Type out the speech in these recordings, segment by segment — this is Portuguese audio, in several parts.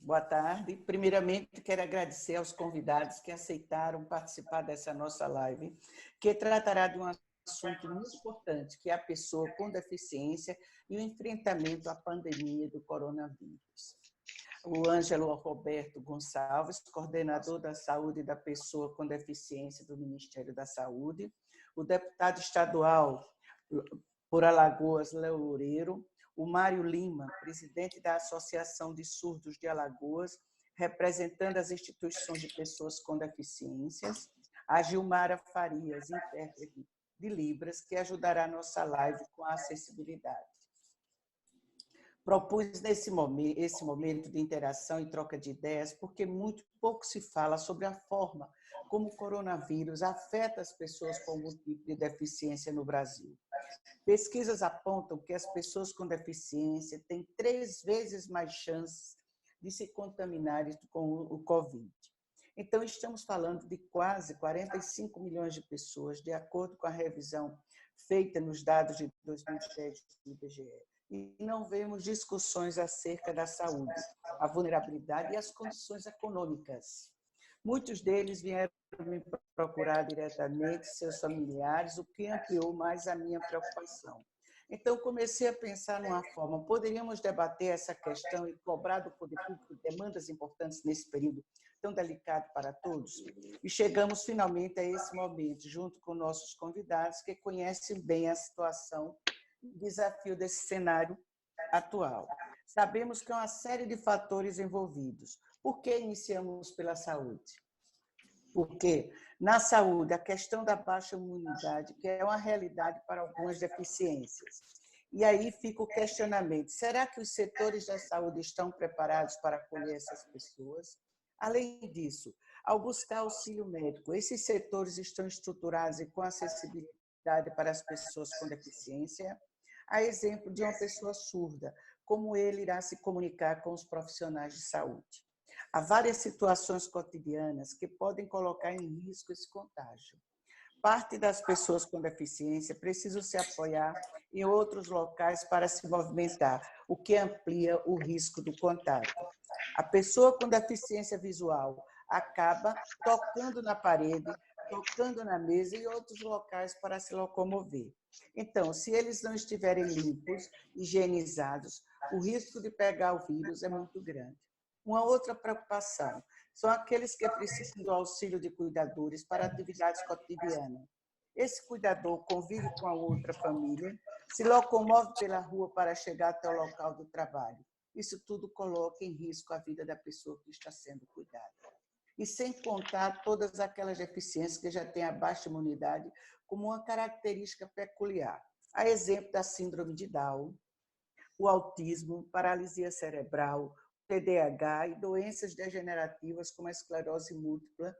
Boa tarde. Primeiramente, quero agradecer aos convidados que aceitaram participar dessa nossa live, que tratará de um assunto muito importante, que é a pessoa com deficiência e o enfrentamento à pandemia do coronavírus. O Ângelo Roberto Gonçalves, coordenador da saúde da pessoa com deficiência do Ministério da Saúde, o deputado estadual por Alagoas, Léo Loureiro, o Mário Lima, presidente da Associação de Surdos de Alagoas, representando as instituições de pessoas com deficiências, a Gilmara Farias, intérprete de Libras, que ajudará a nossa live com a acessibilidade. Propus esse momento de interação e troca de ideias porque muito pouco se fala sobre a forma como o coronavírus afeta as pessoas com algum tipo de deficiência no Brasil. Pesquisas apontam que as pessoas com deficiência têm 3 vezes mais chances de se contaminarem com o Covid. Então, estamos falando de quase 45 milhões de pessoas, de acordo com a revisão feita nos dados de 2010 do IBGE. E não vemos discussões acerca da saúde, a vulnerabilidade e as condições econômicas. Muitos deles vieram me procurar diretamente, seus familiares, o que ampliou mais a minha preocupação. Então, comecei a pensar numa forma, poderíamos debater essa questão e cobrar do poder público demandas importantes nesse período tão delicado para todos? E chegamos finalmente a esse momento, junto com nossos convidados, que conhecem bem a situação e o desafio desse cenário atual. Sabemos que há uma série de fatores envolvidos. Por que iniciamos pela saúde? Porque na saúde, a questão da baixa imunidade, que é uma realidade para algumas deficiências. E aí fica o questionamento, será que os setores da saúde estão preparados para acolher essas pessoas? Além disso, ao buscar auxílio médico, esses setores estão estruturados e com acessibilidade para as pessoas com deficiência? A exemplo de uma pessoa surda, como ele irá se comunicar com os profissionais de saúde? Há várias situações cotidianas que podem colocar em risco esse contágio. Parte das pessoas com deficiência precisam se apoiar em outros locais para se movimentar, o que amplia o risco do contágio. A pessoa com deficiência visual acaba tocando na parede, tocando na mesa e outros locais para se locomover. Então, se eles não estiverem limpos, higienizados, o risco de pegar o vírus é muito grande. Uma outra preocupação são aqueles que precisam do auxílio de cuidadores para atividades cotidianas. Esse cuidador convive com a outra família, se locomove pela rua para chegar até o local do trabalho. Isso tudo coloca em risco a vida da pessoa que está sendo cuidada. E sem contar todas aquelas deficiências que já têm a baixa imunidade como uma característica peculiar. A exemplo da síndrome de Down, o autismo, paralisia cerebral, TDAH e doenças degenerativas como a esclerose múltipla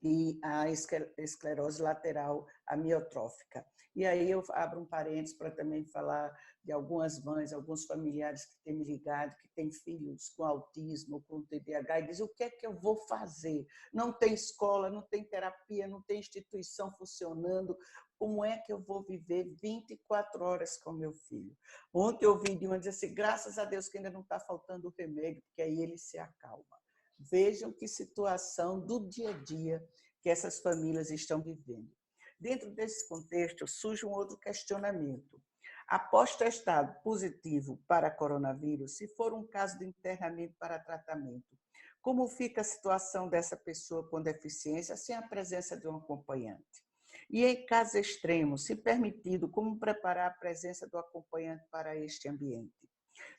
e a esclerose lateral amiotrófica. E aí eu abro um parênteses para também falar de algumas mães, alguns familiares que têm me ligado, que têm filhos com autismo, com TDAH, e dizem, o que é que eu vou fazer? Não tem escola, não tem terapia, não tem instituição funcionando, como é que eu vou viver 24 horas com meu filho? Ontem eu ouvi de uma dizer assim, graças a Deus que ainda não está faltando remédio, porque aí ele se acalma. Vejam que situação do dia a dia que essas famílias estão vivendo. Dentro desse contexto, surge um outro questionamento. Após testado positivo para coronavírus, se for um caso de internamento para tratamento, como fica a situação dessa pessoa com deficiência sem a presença de um acompanhante? E em casos extremos, se permitido, como preparar a presença do acompanhante para este ambiente?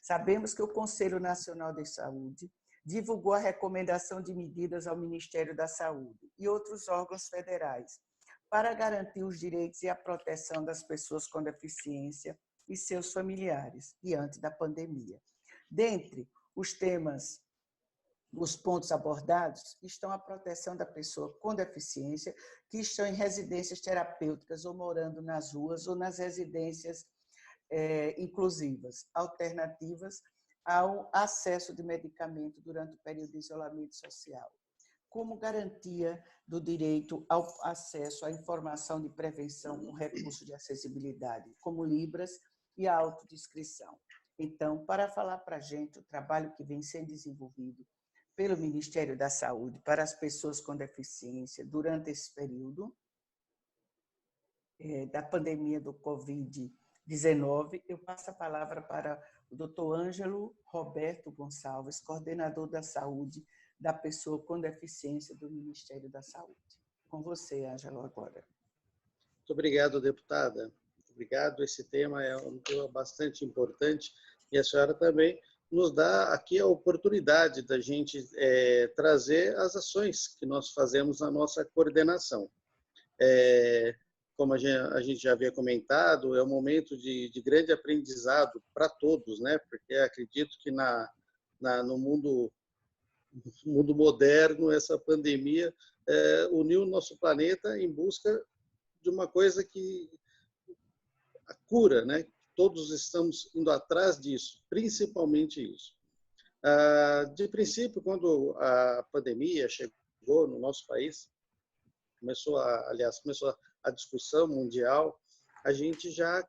Sabemos que o Conselho Nacional de Saúde divulgou a recomendação de medidas ao Ministério da Saúde e outros órgãos federais para garantir os direitos e a proteção das pessoas com deficiência e seus familiares diante da pandemia. Dentre os temas, os pontos abordados estão a proteção da pessoa com deficiência que estão em residências terapêuticas ou morando nas ruas ou nas residências inclusivas, alternativas ao acesso de medicamento durante o período de isolamento social, como garantia do direito ao acesso à informação de prevenção com recurso de acessibilidade, como Libras e a autodescrição. Então, para falar para a gente o trabalho que vem sendo desenvolvido pelo Ministério da Saúde para as pessoas com deficiência durante esse período da pandemia do Covid-19, eu passo a palavra para o Dr. Ângelo Roberto Gonçalves, coordenador da saúde da pessoa com deficiência do Ministério da Saúde. Com você, Ângelo, agora. Muito obrigado, deputada. Obrigado. Esse tema é um tema bastante importante e a senhora também nos dá aqui a oportunidade da gente trazer as ações que nós fazemos na nossa coordenação. Como a gente já havia comentado, é um momento de grande aprendizado para todos, né? Porque acredito que no mundo moderno, essa pandemia uniu o nosso planeta em busca de uma coisa que a cura, né? Todos estamos indo atrás disso, principalmente isso. De princípio, quando a pandemia chegou no nosso país, começou a discussão mundial, a gente já,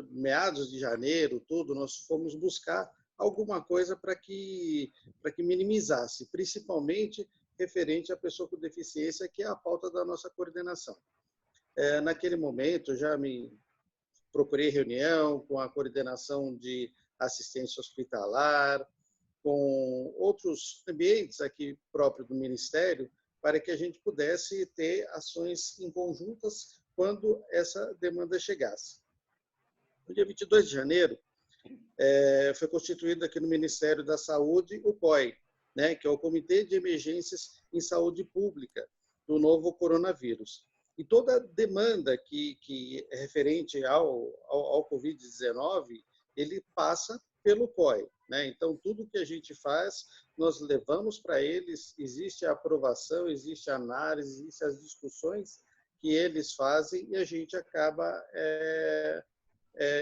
meados de janeiro, nós fomos buscar alguma coisa para que minimizasse, principalmente referente à pessoa com deficiência, que é a pauta da nossa coordenação. Naquele momento, já me procurei reunião com a coordenação de assistência hospitalar, com outros ambientes aqui próprio do Ministério, para que a gente pudesse ter ações em conjuntas quando essa demanda chegasse. No dia 22 de janeiro, foi constituído aqui no Ministério da Saúde o COI, né, que é o Comitê de Emergências em Saúde Pública do novo coronavírus. E toda demanda que é referente ao Covid-19, ele passa pelo COI, né? Então, tudo que a gente faz, nós levamos para eles, existe a aprovação, existe a análise, existem as discussões que eles fazem e a gente acaba,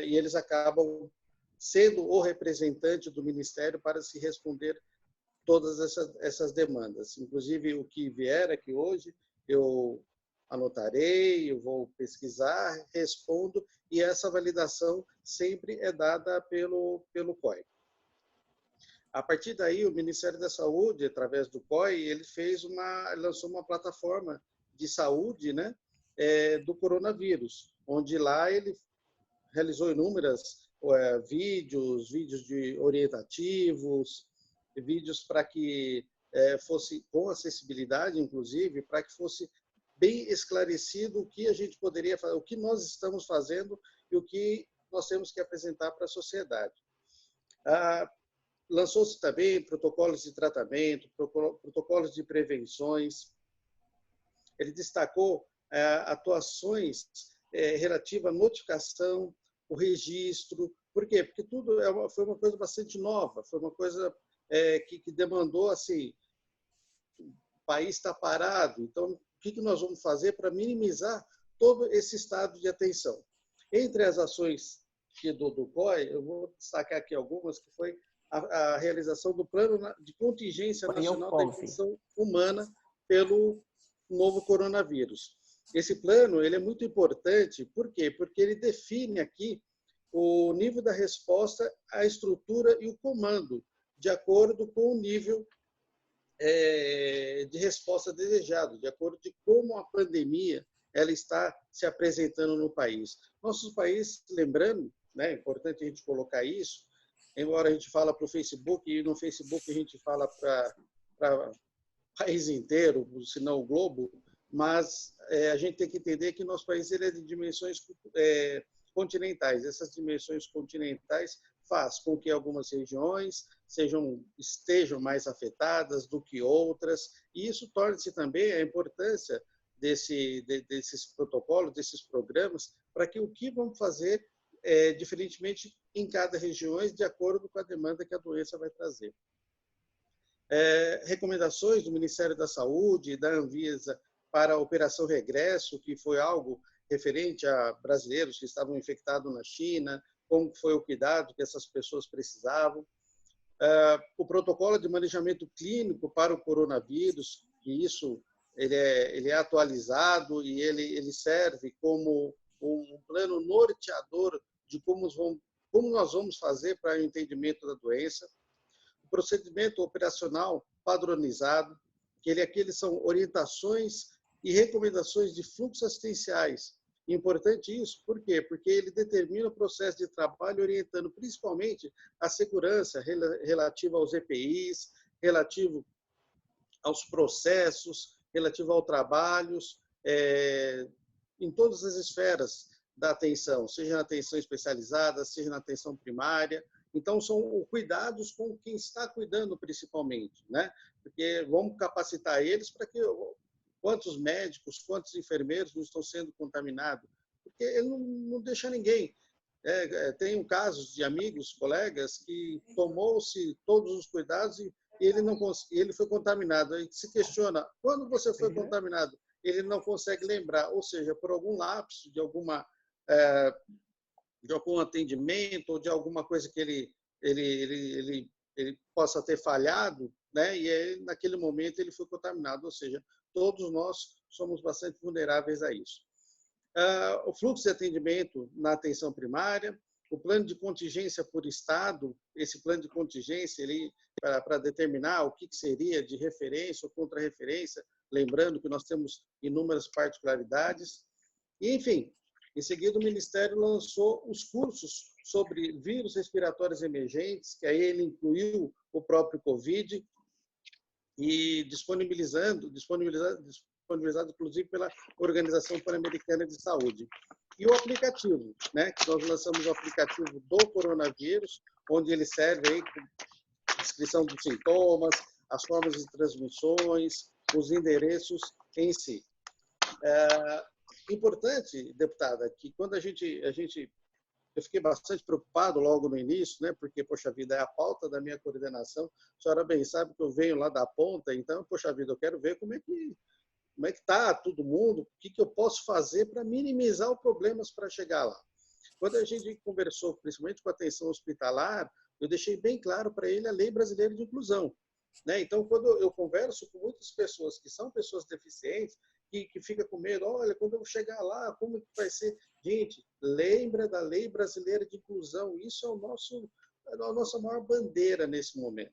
e eles acabam sendo o representante do Ministério para se responder todas essas demandas. Inclusive, o que vier aqui hoje, eu anotarei, eu vou pesquisar, respondo, e essa validação sempre é dada pelo COI. A partir daí, o Ministério da Saúde, através do COI, ele lançou uma plataforma de saúde, né, do coronavírus, onde lá ele realizou inúmeras vídeos de orientativos, vídeos para que fosse com acessibilidade, inclusive, para que fosse bem esclarecido o que a gente poderia fazer, o que nós estamos fazendo e o que nós temos que apresentar para a sociedade. Lançou-se também protocolos de tratamento, protocolos de prevenções. Ele destacou atuações relativas à notificação, o registro. Por quê? Porque tudo foi uma coisa bastante nova, foi uma coisa que demandou, assim, o país está parado, então o que nós vamos fazer para minimizar todo esse estado de atenção? Entre as ações do COI, eu vou destacar aqui algumas, que foi a realização do Plano de Contingência Nacional da Infecção Humana pelo novo coronavírus. Esse plano ele é muito importante, por quê? Porque ele define aqui o nível da resposta, a estrutura e o comando, de acordo com o nível de resposta desejado, de acordo com como a pandemia ela está se apresentando no país. Nosso país, lembrando, né, é importante a gente colocar isso, embora a gente fala para o Facebook, e no Facebook a gente fala para o país inteiro, se não o globo, mas a gente tem que entender que nosso país ele é de dimensões continentais. Essas dimensões continentais faz com que algumas regiões estejam mais afetadas do que outras, e isso torna-se também a importância desses protocolos, desses programas, para que o que vamos fazer diferentemente em cada região, de acordo com a demanda que a doença vai trazer. Recomendações do Ministério da Saúde e da Anvisa para a Operação Regresso, que foi algo referente a brasileiros que estavam infectados na China, como foi o cuidado que essas pessoas precisavam. O protocolo de manejamento clínico para o coronavírus, que isso ele é atualizado e ele serve como um plano norteador de como como nós vamos fazer para o entendimento da doença, o procedimento operacional padronizado, que aqueles são orientações e recomendações de fluxos assistenciais. Importante isso, por quê? Porque ele determina o processo de trabalho, orientando principalmente a segurança relativa aos EPIs, relativo aos processos, relativo ao trabalhos, em todas as esferas da atenção, seja na atenção especializada, seja na atenção primária. Então, são cuidados com quem está cuidando, principalmente, né? Porque vamos capacitar eles para que quantos médicos, quantos enfermeiros não estão sendo contaminados, porque ele não deixa ninguém. Tenho casos de amigos, colegas, que tomou-se todos os cuidados e ele foi contaminado. Aí se questiona, quando você foi contaminado? Ele não consegue lembrar, ou seja, por algum lapso de algum atendimento ou de alguma coisa que ele possa ter falhado, né? E aí, naquele momento ele foi contaminado, ou seja, todos nós somos bastante vulneráveis a isso. O fluxo de atendimento na atenção primária, o plano de contingência por estado, esse plano de contingência para determinar o que seria de referência ou contra-referência, lembrando que nós temos inúmeras particularidades. E, enfim, em seguida o Ministério lançou os cursos sobre vírus respiratórios emergentes, que aí ele incluiu o próprio COVID, e disponibilizado inclusive pela Organização Pan-Americana de Saúde. E o aplicativo, né, que nós lançamos o aplicativo do coronavírus, onde ele serve aí com descrição dos sintomas, as formas de transmissões, os endereços em si. Importante, deputada, que quando eu fiquei bastante preocupado logo no início, né? Porque, poxa vida, é a pauta da minha coordenação. A senhora bem sabe que eu venho lá da ponta, então, poxa vida, eu quero ver como é que está todo mundo, o que eu posso fazer para minimizar os problemas para chegar lá. Quando a gente conversou, principalmente com a atenção hospitalar, eu deixei bem claro para ele a Lei Brasileira de Inclusão, né? Então, quando eu converso com muitas pessoas que são pessoas deficientes, que fica com medo, olha, quando eu chegar lá, como que vai ser? Gente, lembra da Lei Brasileira de Inclusão, isso é a nossa maior bandeira nesse momento.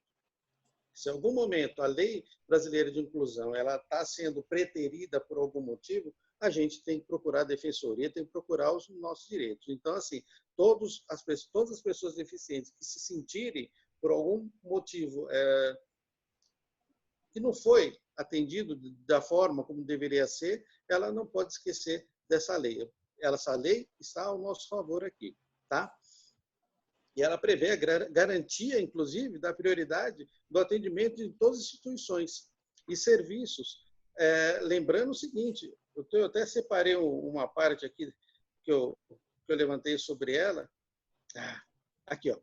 Se em algum momento a Lei Brasileira de Inclusão ela está sendo preterida por algum motivo, a gente tem que procurar a defensoria, tem que procurar os nossos direitos. Então, assim, todas as pessoas deficientes que se sentirem, por algum motivo, que não foi atendido da forma como deveria ser, ela não pode esquecer dessa lei. Essa lei está ao nosso favor aqui, tá? E ela prevê a garantia, inclusive, da prioridade do atendimento de todas as instituições e serviços. Lembrando o seguinte, eu até separei uma parte aqui que eu levantei sobre ela. Aqui, ó.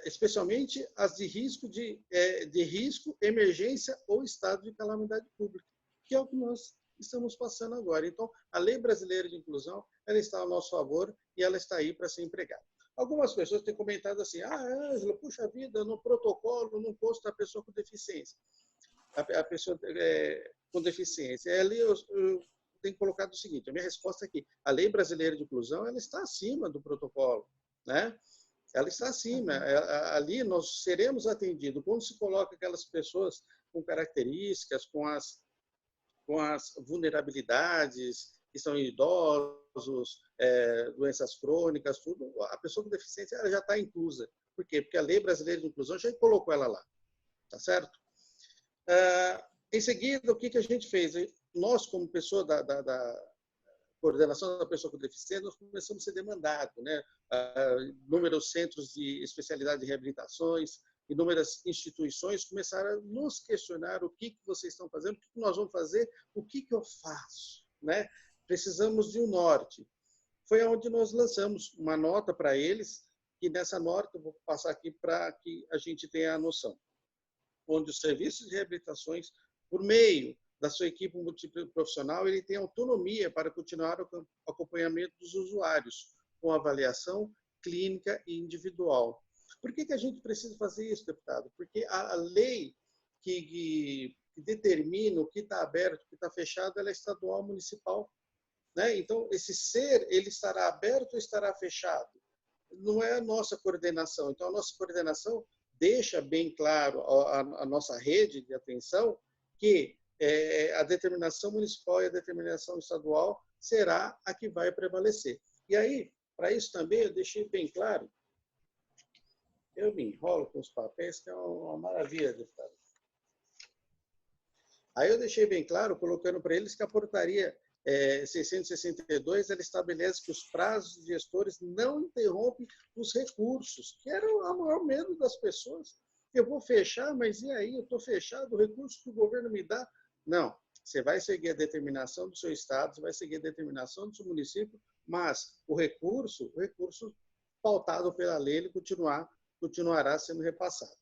Especialmente as de risco, emergência ou estado de calamidade pública, que é o que nós estamos passando agora. Então, a Lei Brasileira de Inclusão, ela está ao nosso favor e ela está aí para ser empregada. Algumas pessoas têm comentado assim, Ângela, puxa vida, no protocolo não consta a pessoa com deficiência. A pessoa com deficiência. Ali eu tenho colocado o seguinte, a minha resposta é que a Lei Brasileira de Inclusão, ela está acima do protocolo, né? Ela está acima. Ali nós seremos atendidos. Quando se coloca aquelas pessoas com características, com as vulnerabilidades, que são idosos, doenças crônicas, tudo, a pessoa com deficiência ela já está inclusa. Por quê? Porque a Lei Brasileira de Inclusão já colocou ela lá. Tá certo? Em seguida, o que a gente fez? Nós, como pessoa da coordenação da pessoa com deficiência, nós começamos a ser demandados, né? Inúmeros centros de especialidade de reabilitações, inúmeras instituições começaram a nos questionar o que vocês estão fazendo, o que nós vamos fazer, o que eu faço, né? Precisamos de um norte. Foi onde nós lançamos uma nota para eles, que nessa nota, eu vou passar aqui para que a gente tenha a noção, onde os serviços de reabilitações, por meio da sua equipe multiprofissional, ele tem autonomia para continuar o acompanhamento dos usuários, com avaliação clínica e individual. Por que a gente precisa fazer isso, deputado? Porque a lei que determina o que está aberto, o que está fechado, ela é estadual, municipal, né? Então, esse ser, ele estará aberto ou estará fechado? não é a nossa coordenação. Então, a nossa coordenação deixa bem claro a nossa rede de atenção que a determinação municipal e a determinação estadual será a que vai prevalecer. E aí, para isso também, eu deixei bem claro, eu me enrolo com os papéis, que é uma maravilha, deputado. Aí eu deixei bem claro, colocando para eles que a portaria 662, ela estabelece que os prazos de gestores não interrompem os recursos, que era o maior medo das pessoas. Eu vou fechar, mas e aí? Eu estou fechado, o recurso que o governo me dá? Não, você vai seguir a determinação do seu estado, você vai seguir a determinação do seu município, mas o recurso pautado pela lei, ele continuará sendo repassado.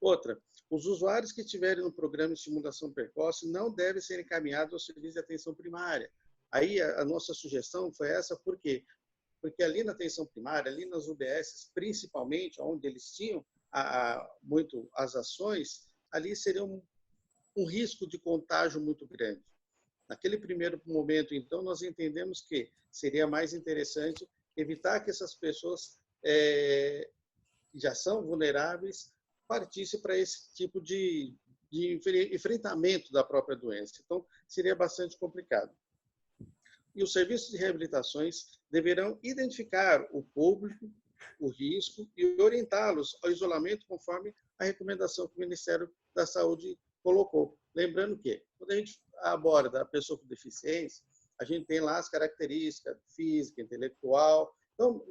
Outra, os usuários que estiverem no programa de estimulação precoce não devem ser encaminhados ao serviço de atenção primária. Aí a nossa sugestão foi essa, por quê? Porque ali na atenção primária, ali nas UBSs, principalmente, onde eles tinham muito as ações, ali seria um risco de contágio muito grande. Naquele primeiro momento, então, nós entendemos que seria mais interessante evitar que essas pessoas que já são vulneráveis partisse para esse tipo de enfrentamento da própria doença. Então, seria bastante complicado. E os serviços de reabilitações deverão identificar o público, o risco e orientá-los ao isolamento conforme a recomendação que o Ministério da Saúde colocou. Lembrando que, quando a gente aborda a pessoa com deficiência, a gente tem lá as características física, intelectual. Então,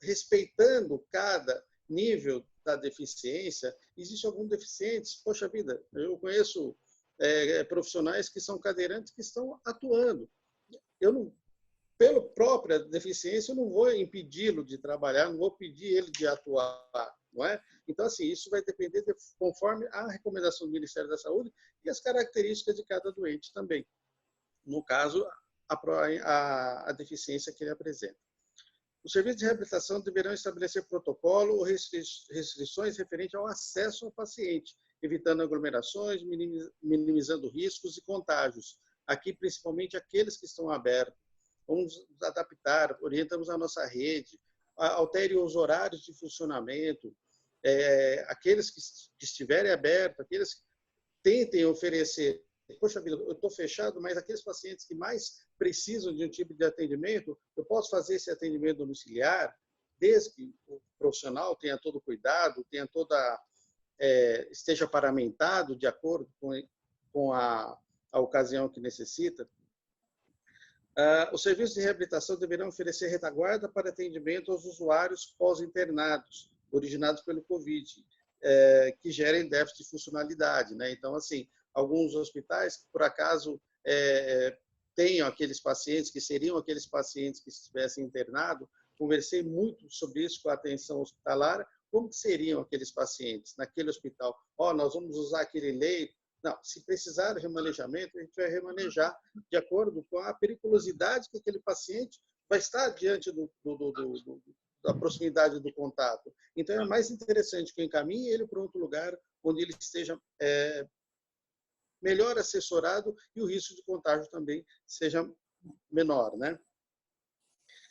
respeitando cada nível da deficiência, existem alguns deficientes. Poxa vida, eu conheço profissionais que são cadeirantes que estão atuando. Eu não, pela própria deficiência, eu não vou impedi-lo de trabalhar, não vou pedir ele de atuar, não é? Então, assim, isso vai depender conforme a recomendação do Ministério da Saúde e as características de cada doente também. No caso, a deficiência que ele apresenta. Os serviços de reabilitação deverão estabelecer protocolo ou restrições referentes ao acesso ao paciente, evitando aglomerações, minimizando riscos e contágios. Aqui, principalmente, aqueles que estão abertos. Vamos adaptar, orientamos a nossa rede, altere os horários de funcionamento, aqueles que estiverem abertos, aqueles que tentem oferecer. Poxa vida, eu estou fechado, mas aqueles pacientes que mais precisam de um tipo de atendimento, eu posso fazer esse atendimento domiciliar, desde que o profissional tenha todo o cuidado, esteja paramentado de acordo com a ocasião que necessita. Os serviços de reabilitação deverão oferecer retaguarda para atendimento aos usuários pós-internados, originados pelo Covid, que gerem déficit de funcionalidade, né? Então, assim, alguns hospitais, por acaso, tenham aqueles pacientes que seriam aqueles pacientes que estivessem internados. Conversei muito sobre isso com a atenção hospitalar. Como que seriam aqueles pacientes naquele hospital? Nós vamos usar aquele leito. Não, se precisar de remanejamento, a gente vai remanejar de acordo com a periculosidade que aquele paciente vai estar diante da proximidade do contato. Então, é mais interessante que eu encaminhe ele para outro lugar onde ele esteja melhor assessorado e o risco de contágio também seja menor, né?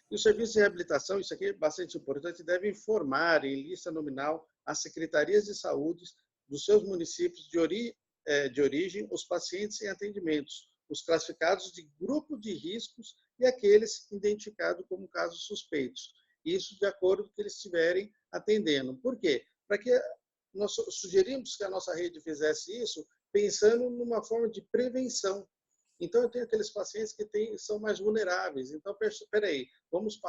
E os serviços de reabilitação, isso aqui é bastante importante, devem informar em lista nominal as secretarias de saúde dos seus municípios de origem os pacientes em atendimentos, os classificados de grupo de riscos e aqueles identificados como casos suspeitos. Isso de acordo com que eles estiverem atendendo. Por quê? Para que nós sugerimos que a nossa rede fizesse isso pensando numa forma de prevenção. Então, eu tenho aqueles pacientes que são mais vulneráveis. Então, espera aí, vamos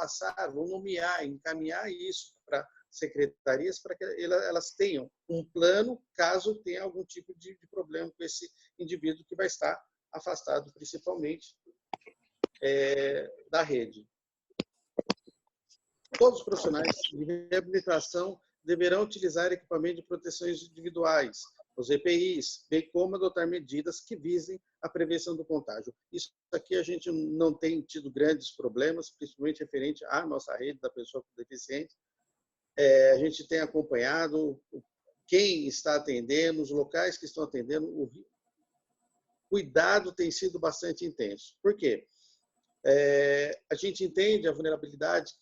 nomear, encaminhar isso para secretarias para que elas tenham um plano caso tenha algum tipo de problema com esse indivíduo que vai estar afastado, principalmente, da rede. Todos os profissionais de reabilitação deverão utilizar equipamento de proteções individuais, os EPIs, bem como adotar medidas que visem a prevenção do contágio. Isso aqui a gente não tem tido grandes problemas, principalmente referente à nossa rede da pessoa com deficiência. A gente tem acompanhado quem está atendendo, os locais que estão atendendo, o cuidado tem sido bastante intenso. Por quê? A gente entende a vulnerabilidade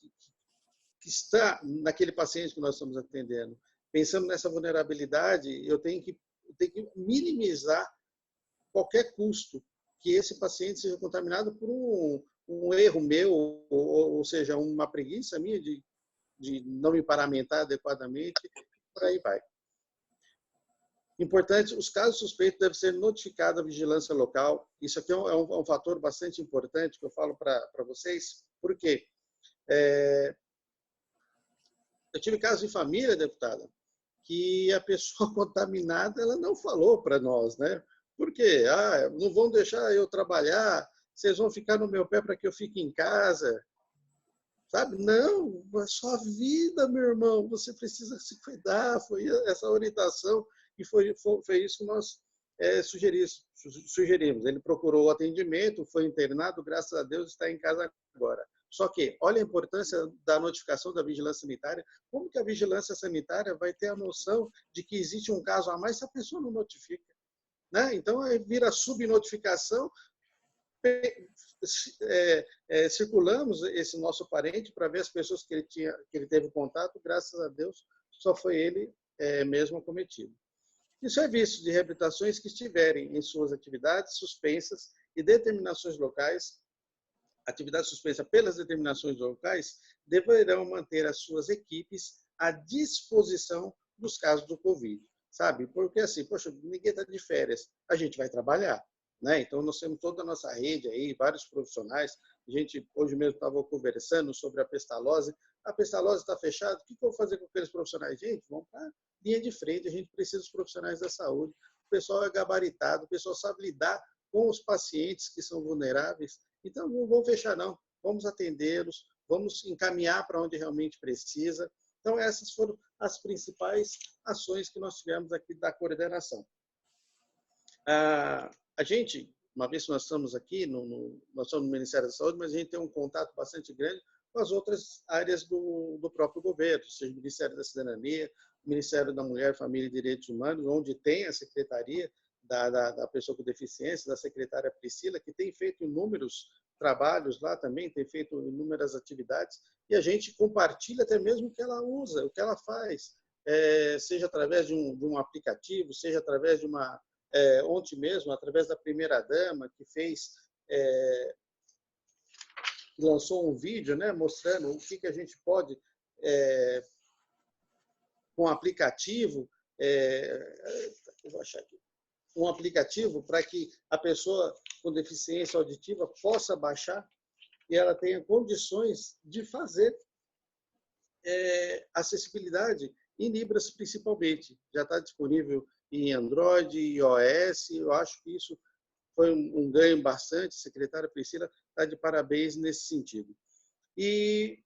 que está naquele paciente que nós estamos atendendo. Pensando nessa vulnerabilidade, eu tenho que minimizar qualquer custo que esse paciente seja contaminado por um erro meu, ou seja, uma preguiça minha de não me paramentar adequadamente, por aí vai. Importante, os casos suspeitos devem ser notificados à vigilância local. Isso aqui é um fator bastante importante que eu falo para vocês, porque eu tive casos de família, deputada, que a pessoa contaminada ela não falou para nós, né? Por quê? Não vão deixar eu trabalhar, vocês vão ficar no meu pé para que eu fique em casa. Sabe? Não, é sua vida, meu irmão, você precisa se cuidar. Foi essa orientação e foi isso que nós sugerimos. Ele procurou o atendimento, foi internado, graças a Deus está em casa agora. Só que, olha a importância da notificação da vigilância sanitária. Como que a vigilância sanitária vai ter a noção de que existe um caso a mais se a pessoa não notifica? Né? Então, aí vira subnotificação. Circulamos esse nosso parente para ver as pessoas que ele teve contato, graças a Deus, só foi ele mesmo acometido. E serviços de reabilitações que estiverem em suas atividades suspensas e determinações locais, atividade suspensa pelas determinações locais, deverão manter as suas equipes à disposição dos casos do Covid, sabe? Porque assim, poxa, ninguém está de férias, a gente vai trabalhar. Né? Então, nós temos toda a nossa rede aí, vários profissionais. A gente, hoje mesmo, estava conversando sobre a pestalose. A pestalose está fechada, o que eu vou fazer com aqueles profissionais? Gente, vamos para a linha de frente, a gente precisa dos profissionais da saúde. O pessoal é gabaritado, o pessoal sabe lidar com os pacientes que são vulneráveis. Então, não vamos fechar, não. Vamos atendê-los, vamos encaminhar para onde realmente precisa. Então, essas foram as principais ações que nós tivemos aqui da coordenação. A gente, uma vez que nós estamos aqui, nós estamos no Ministério da Saúde, mas a gente tem um contato bastante grande com as outras áreas do próprio governo, seja o Ministério da Cidadania, o Ministério da Mulher, Família e Direitos Humanos, onde tem a Secretaria da Pessoa com Deficiência, da secretária Priscila, que tem feito inúmeros trabalhos lá também, tem feito inúmeras atividades, e a gente compartilha até mesmo o que ela usa, o que ela faz, seja através de um aplicativo, seja através de uma... ontem mesmo, através da primeira-dama, que lançou um vídeo, né, mostrando o que a gente pode, com um aplicativo, eu vou achar aqui, um aplicativo para que a pessoa com deficiência auditiva possa baixar e ela tenha condições de fazer acessibilidade em Libras, principalmente. Já está disponível em Android e iOS. Eu acho que isso foi um ganho bastante. A secretária Priscila está de parabéns nesse sentido. E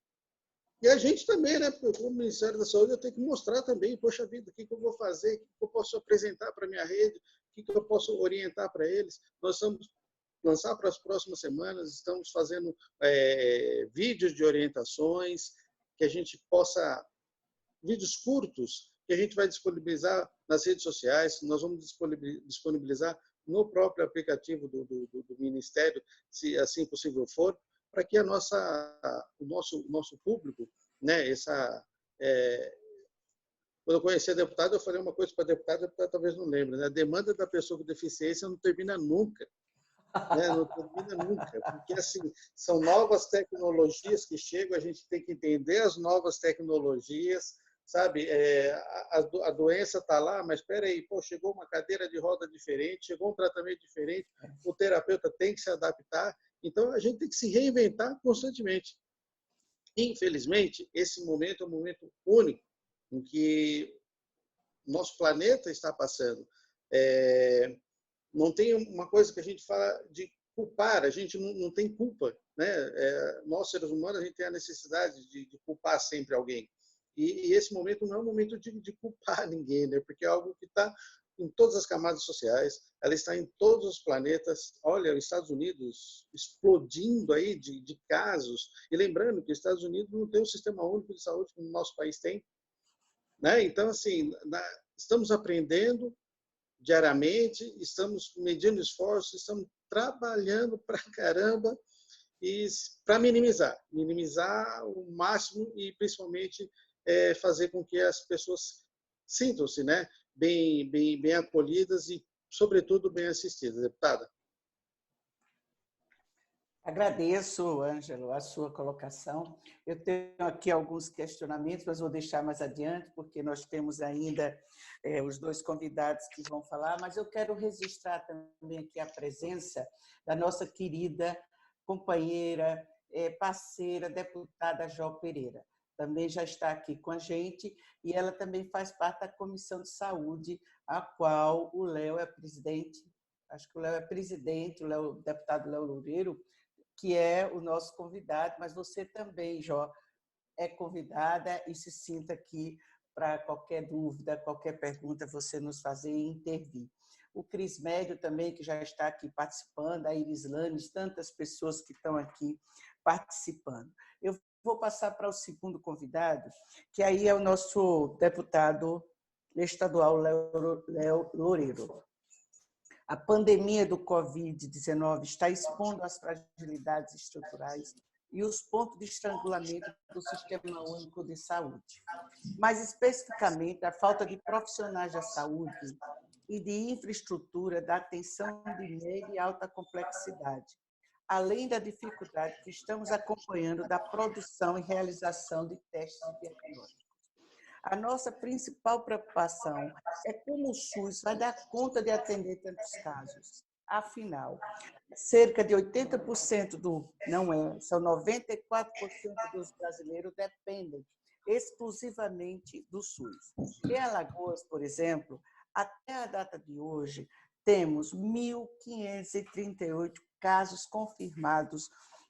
a gente também, né, como Ministério da Saúde, eu tenho que mostrar também, poxa vida, o que eu vou fazer, o que eu posso apresentar para a minha rede, o que eu posso orientar para eles. Nós estamos lançar para as próximas semanas, estamos fazendo vídeos de orientações, que a gente possa, vídeos curtos, que a gente vai disponibilizar nas redes sociais, nós vamos disponibilizar no próprio aplicativo do Ministério, se assim possível for, para que o nosso público, né, quando eu conheci a deputada, eu falei uma coisa para a deputada talvez não lembre, né? A demanda da pessoa com deficiência não termina nunca. Né? Não termina nunca, porque assim, são novas tecnologias que chegam, a gente tem que entender as novas tecnologias, sabe? A doença está lá, mas espera aí, chegou uma cadeira de roda diferente, chegou um tratamento diferente, o terapeuta tem que se adaptar, então a gente tem que se reinventar constantemente. Infelizmente, esse momento é um momento único em que nosso planeta está passando. Não tem uma coisa que a gente fala de culpar, a gente não tem culpa, né? Nós, seres humanos, a gente tem a necessidade de culpar sempre alguém. E esse momento não é um momento de culpar ninguém, né? Porque é algo que está em todas as camadas sociais, ela está em todos os planetas. Olha, os Estados Unidos explodindo aí de casos. E lembrando que os Estados Unidos não tem um sistema único de saúde como o nosso país tem. Né? Então, assim, estamos aprendendo diariamente, estamos medindo esforços, estamos trabalhando pra caramba e para minimizar o máximo e principalmente fazer com que as pessoas sintam-se, né, bem acolhidas e, sobretudo, bem assistidas. Deputada. Agradeço, Ângelo, a sua colocação. Eu tenho aqui alguns questionamentos, mas vou deixar mais adiante, porque nós temos ainda os dois convidados que vão falar, mas eu quero registrar também aqui a presença da nossa querida companheira, parceira, deputada Jó Pereira. Também já está aqui com a gente e ela também faz parte da Comissão de Saúde, a qual o Léo é presidente, acho que o Léo é presidente, o deputado Léo Loureiro, que é o nosso convidado, mas você também, Jó, é convidada e se sinta aqui para qualquer dúvida, qualquer pergunta, você nos fazer e intervir. O Cris Médio também, que já está aqui participando, a Iris Lanes, tantas pessoas que estão aqui participando. Eu vou passar para o segundo convidado, que aí é o nosso deputado estadual, Léo Loureiro. A pandemia do Covid-19 está expondo as fragilidades estruturais e os pontos de estrangulamento do Sistema Único de Saúde. Mais especificamente, a falta de profissionais da saúde e de infraestrutura da atenção de média e alta complexidade, além da dificuldade que estamos acompanhando da produção e realização de testes diagnósticos. A nossa principal preocupação é como o SUS vai dar conta de atender tantos casos. Afinal, cerca de 80% são 94% dos brasileiros dependem exclusivamente do SUS. Em Alagoas, por exemplo, até a data de hoje, temos 1.538 casos confirmados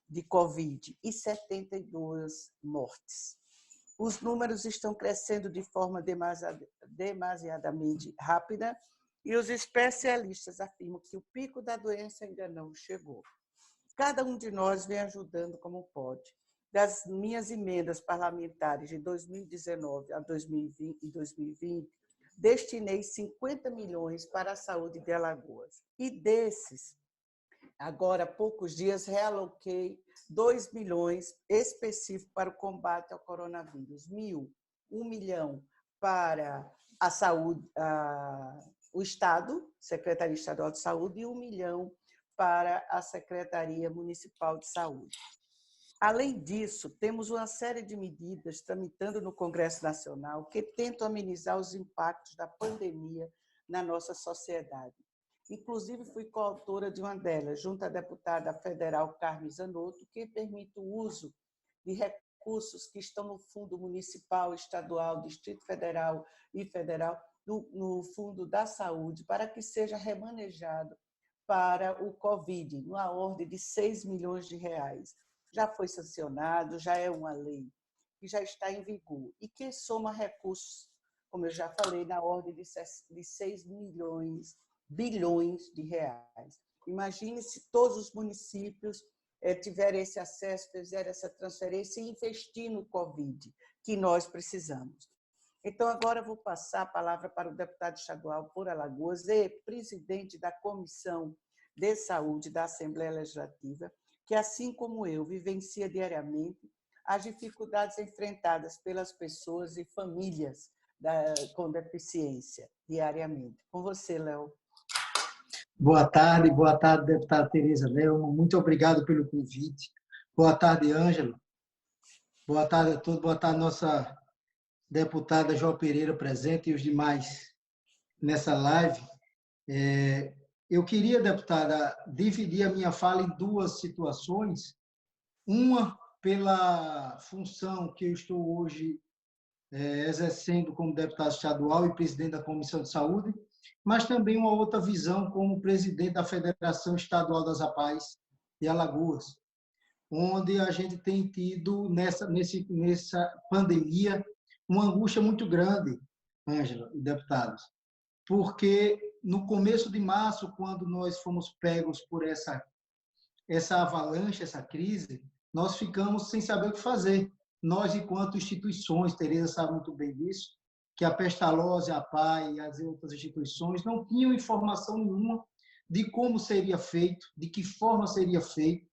de Covid e 72 mortes. Os números estão crescendo de forma demasiadamente rápida e os especialistas afirmam que o pico da doença ainda não chegou. Cada um de nós vem ajudando como pode. Das minhas emendas parlamentares de 2019 a 2020, destinei 50 milhões para a saúde de Alagoas. E desses, agora há poucos dias, realoquei 2 milhões específicos para o combate ao coronavírus. 1 milhão para a saúde, o Estado, Secretaria Estadual de Saúde, e 1 milhão para a Secretaria Municipal de Saúde. Além disso, temos uma série de medidas tramitando no Congresso Nacional que tentam amenizar os impactos da pandemia na nossa sociedade. Inclusive, fui coautora de uma delas, junto à deputada federal Carmen Zanotto, que permite o uso de recursos que estão no Fundo Municipal, Estadual, Distrito Federal e Federal, no Fundo da Saúde, para que seja remanejado para o Covid, numa ordem de 6 milhões de reais. Já foi sancionado, já é uma lei que já está em vigor e que soma recursos, como eu já falei, na ordem de 6 bilhões de reais. Imagine se todos os municípios tiverem esse acesso, fizerem essa transferência e investir no Covid, que nós precisamos. Então, agora vou passar a palavra para o deputado estadual por Alagoas e presidente da Comissão de Saúde da Assembleia Legislativa, que, assim como eu, vivencia diariamente as dificuldades enfrentadas pelas pessoas e famílias com deficiência diariamente. Com você, Léo. Boa tarde, deputada Tereza Lelmo. Muito obrigado pelo convite. Boa tarde, Ângelo. Boa tarde a todos. Boa tarde, nossa deputada Jó Pereira presente e os demais nessa live. Eu queria, deputada, dividir a minha fala em duas situações. Uma, pela função que eu estou hoje exercendo como deputado estadual e presidente da Comissão de Saúde, mas também uma outra visão como presidente da Federação Estadual das APAES de Alagoas, onde a gente tem tido, nessa pandemia, uma angústia muito grande, Ângela e deputados, porque no começo de março, quando nós fomos pegos por essa avalanche, essa crise, nós ficamos sem saber o que fazer. Nós, enquanto instituições, Tereza sabe muito bem disso, que a Pestalozzi, a APAE e as outras instituições não tinham informação nenhuma de como seria feito, de que forma seria feito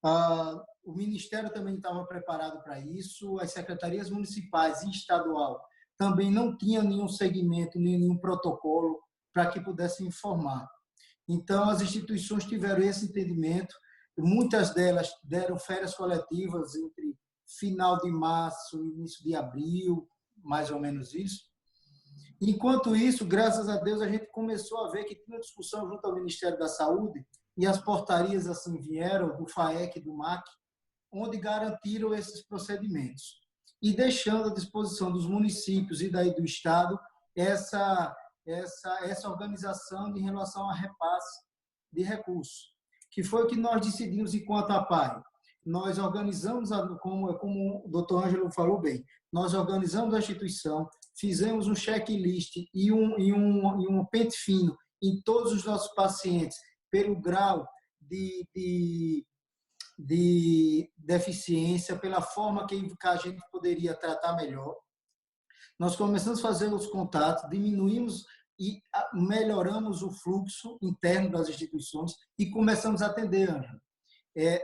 O Ministério também estava preparado para isso, as secretarias municipais e estadual também não tinham nenhum segmento, nenhum protocolo para que pudessem informar. Então, as instituições tiveram esse entendimento, muitas delas deram férias coletivas entre final de março e início de abril, mais ou menos isso. Enquanto isso, graças a Deus, a gente começou a ver que tinha uma discussão junto ao Ministério da Saúde e as portarias assim vieram do FAEC e do MAC, onde garantiram esses procedimentos e deixando à disposição dos municípios e daí do Estado essa organização em relação a repasse de recursos, que foi o que nós decidimos enquanto APAE. Nós organizamos, como o doutor Ângelo falou bem, nós organizamos a instituição, fizemos um checklist e um pente fino em todos os nossos pacientes pelo grau de deficiência, pela forma que a gente poderia tratar melhor. Nós começamos a fazer os contatos, diminuímos e melhoramos o fluxo interno das instituições e começamos a atender, Ângelo.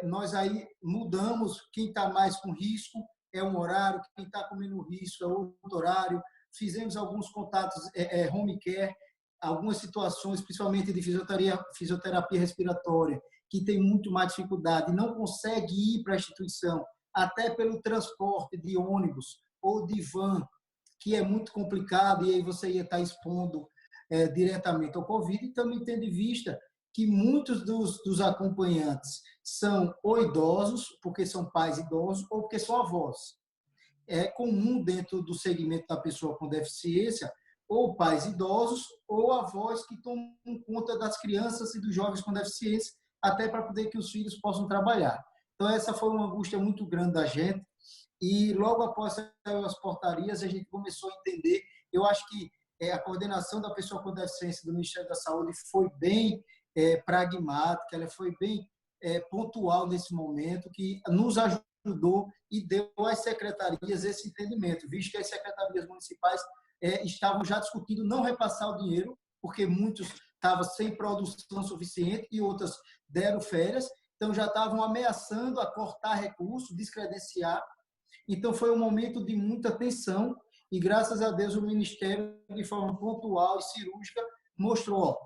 Nós aí mudamos, quem está mais com risco é um horário, quem está com menos risco é outro horário. Fizemos alguns contatos home care, algumas situações, principalmente de fisioterapia respiratória, que tem muito mais dificuldade, não consegue ir para a instituição, até pelo transporte de ônibus ou de van, que é muito complicado, e aí você ia estar expondo diretamente ao Covid. E também tendo em vista que muitos dos acompanhantes são ou idosos, porque são pais idosos, ou porque são avós. É comum dentro do segmento da pessoa com deficiência, ou pais idosos, ou avós que tomam conta das crianças e dos jovens com deficiência, até para poder que os filhos possam trabalhar. Então, essa foi uma angústia muito grande da gente, e logo após as portarias, a gente começou a entender. Eu acho que a coordenação da pessoa com deficiência do Ministério da Saúde foi bem pragmática, ela foi bem pontual nesse momento, que nos ajudou e deu às secretarias esse entendimento, visto que as secretarias municipais estavam já discutindo não repassar o dinheiro, porque muitos estavam sem produção suficiente e outras deram férias, então já estavam ameaçando a cortar recursos, descredenciar. Então foi um momento de muita tensão e, graças a Deus, o Ministério, de forma pontual e cirúrgica, mostrou,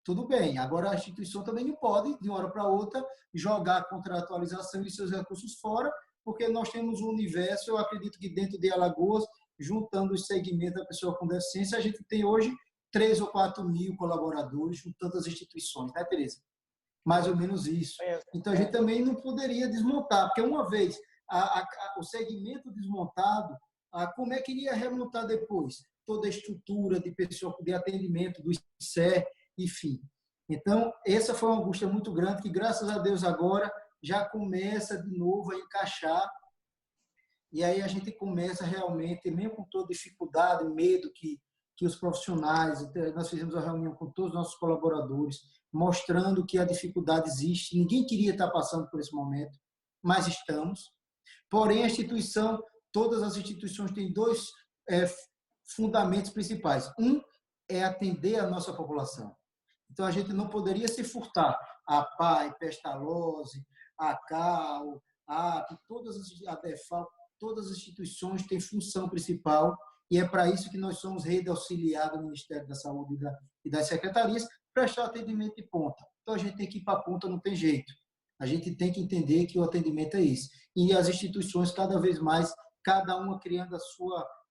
tudo bem, agora a instituição também não pode, de uma hora para outra, jogar a contratualização e seus recursos fora, porque nós temos um universo, eu acredito que dentro de Alagoas, juntando os segmentos da pessoa com deficiência, a gente tem hoje 3 ou 4 mil colaboradores, juntando as instituições, né, Tereza? Mais ou menos isso. Então, a gente também não poderia desmontar, porque uma vez o segmento desmontado, como é que iria remontar depois? Toda a estrutura de pessoa de atendimento, do ICE, enfim. Então, essa foi uma angústia muito grande, que graças a Deus agora já começa de novo a encaixar, e aí a gente começa realmente, mesmo com toda dificuldade, medo que os profissionais, nós fizemos uma reunião com todos os nossos colaboradores, mostrando que a dificuldade existe, ninguém queria estar passando por esse momento, mas estamos. Porém, a instituição, todas as instituições têm 2 fundamentos principais. Um é atender a nossa população. Então, a gente não poderia se furtar. A PAI, Pestalozzi, a CAU, a DEFAL, todas as instituições têm função principal, e é para isso que nós somos rede auxiliar do Ministério da Saúde e das secretarias, prestar atendimento de ponta. Então, a gente tem que ir para a ponta, não tem jeito. A gente tem que entender que o atendimento é esse. E as instituições, cada vez mais, cada uma criando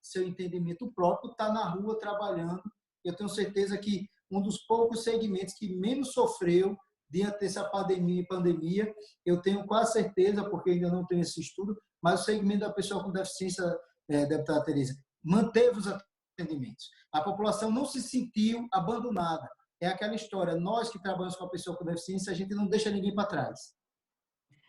seu entendimento próprio, está na rua trabalhando. Eu tenho certeza que um dos poucos segmentos que menos sofreu diante dessa pandemia, eu tenho quase certeza, porque ainda não tenho esse estudo, mas o segmento da pessoa com deficiência, deputada Tereza, manteve os atendimentos. A população não se sentiu abandonada. É aquela história, nós que trabalhamos com a pessoa com deficiência, a gente não deixa ninguém para trás.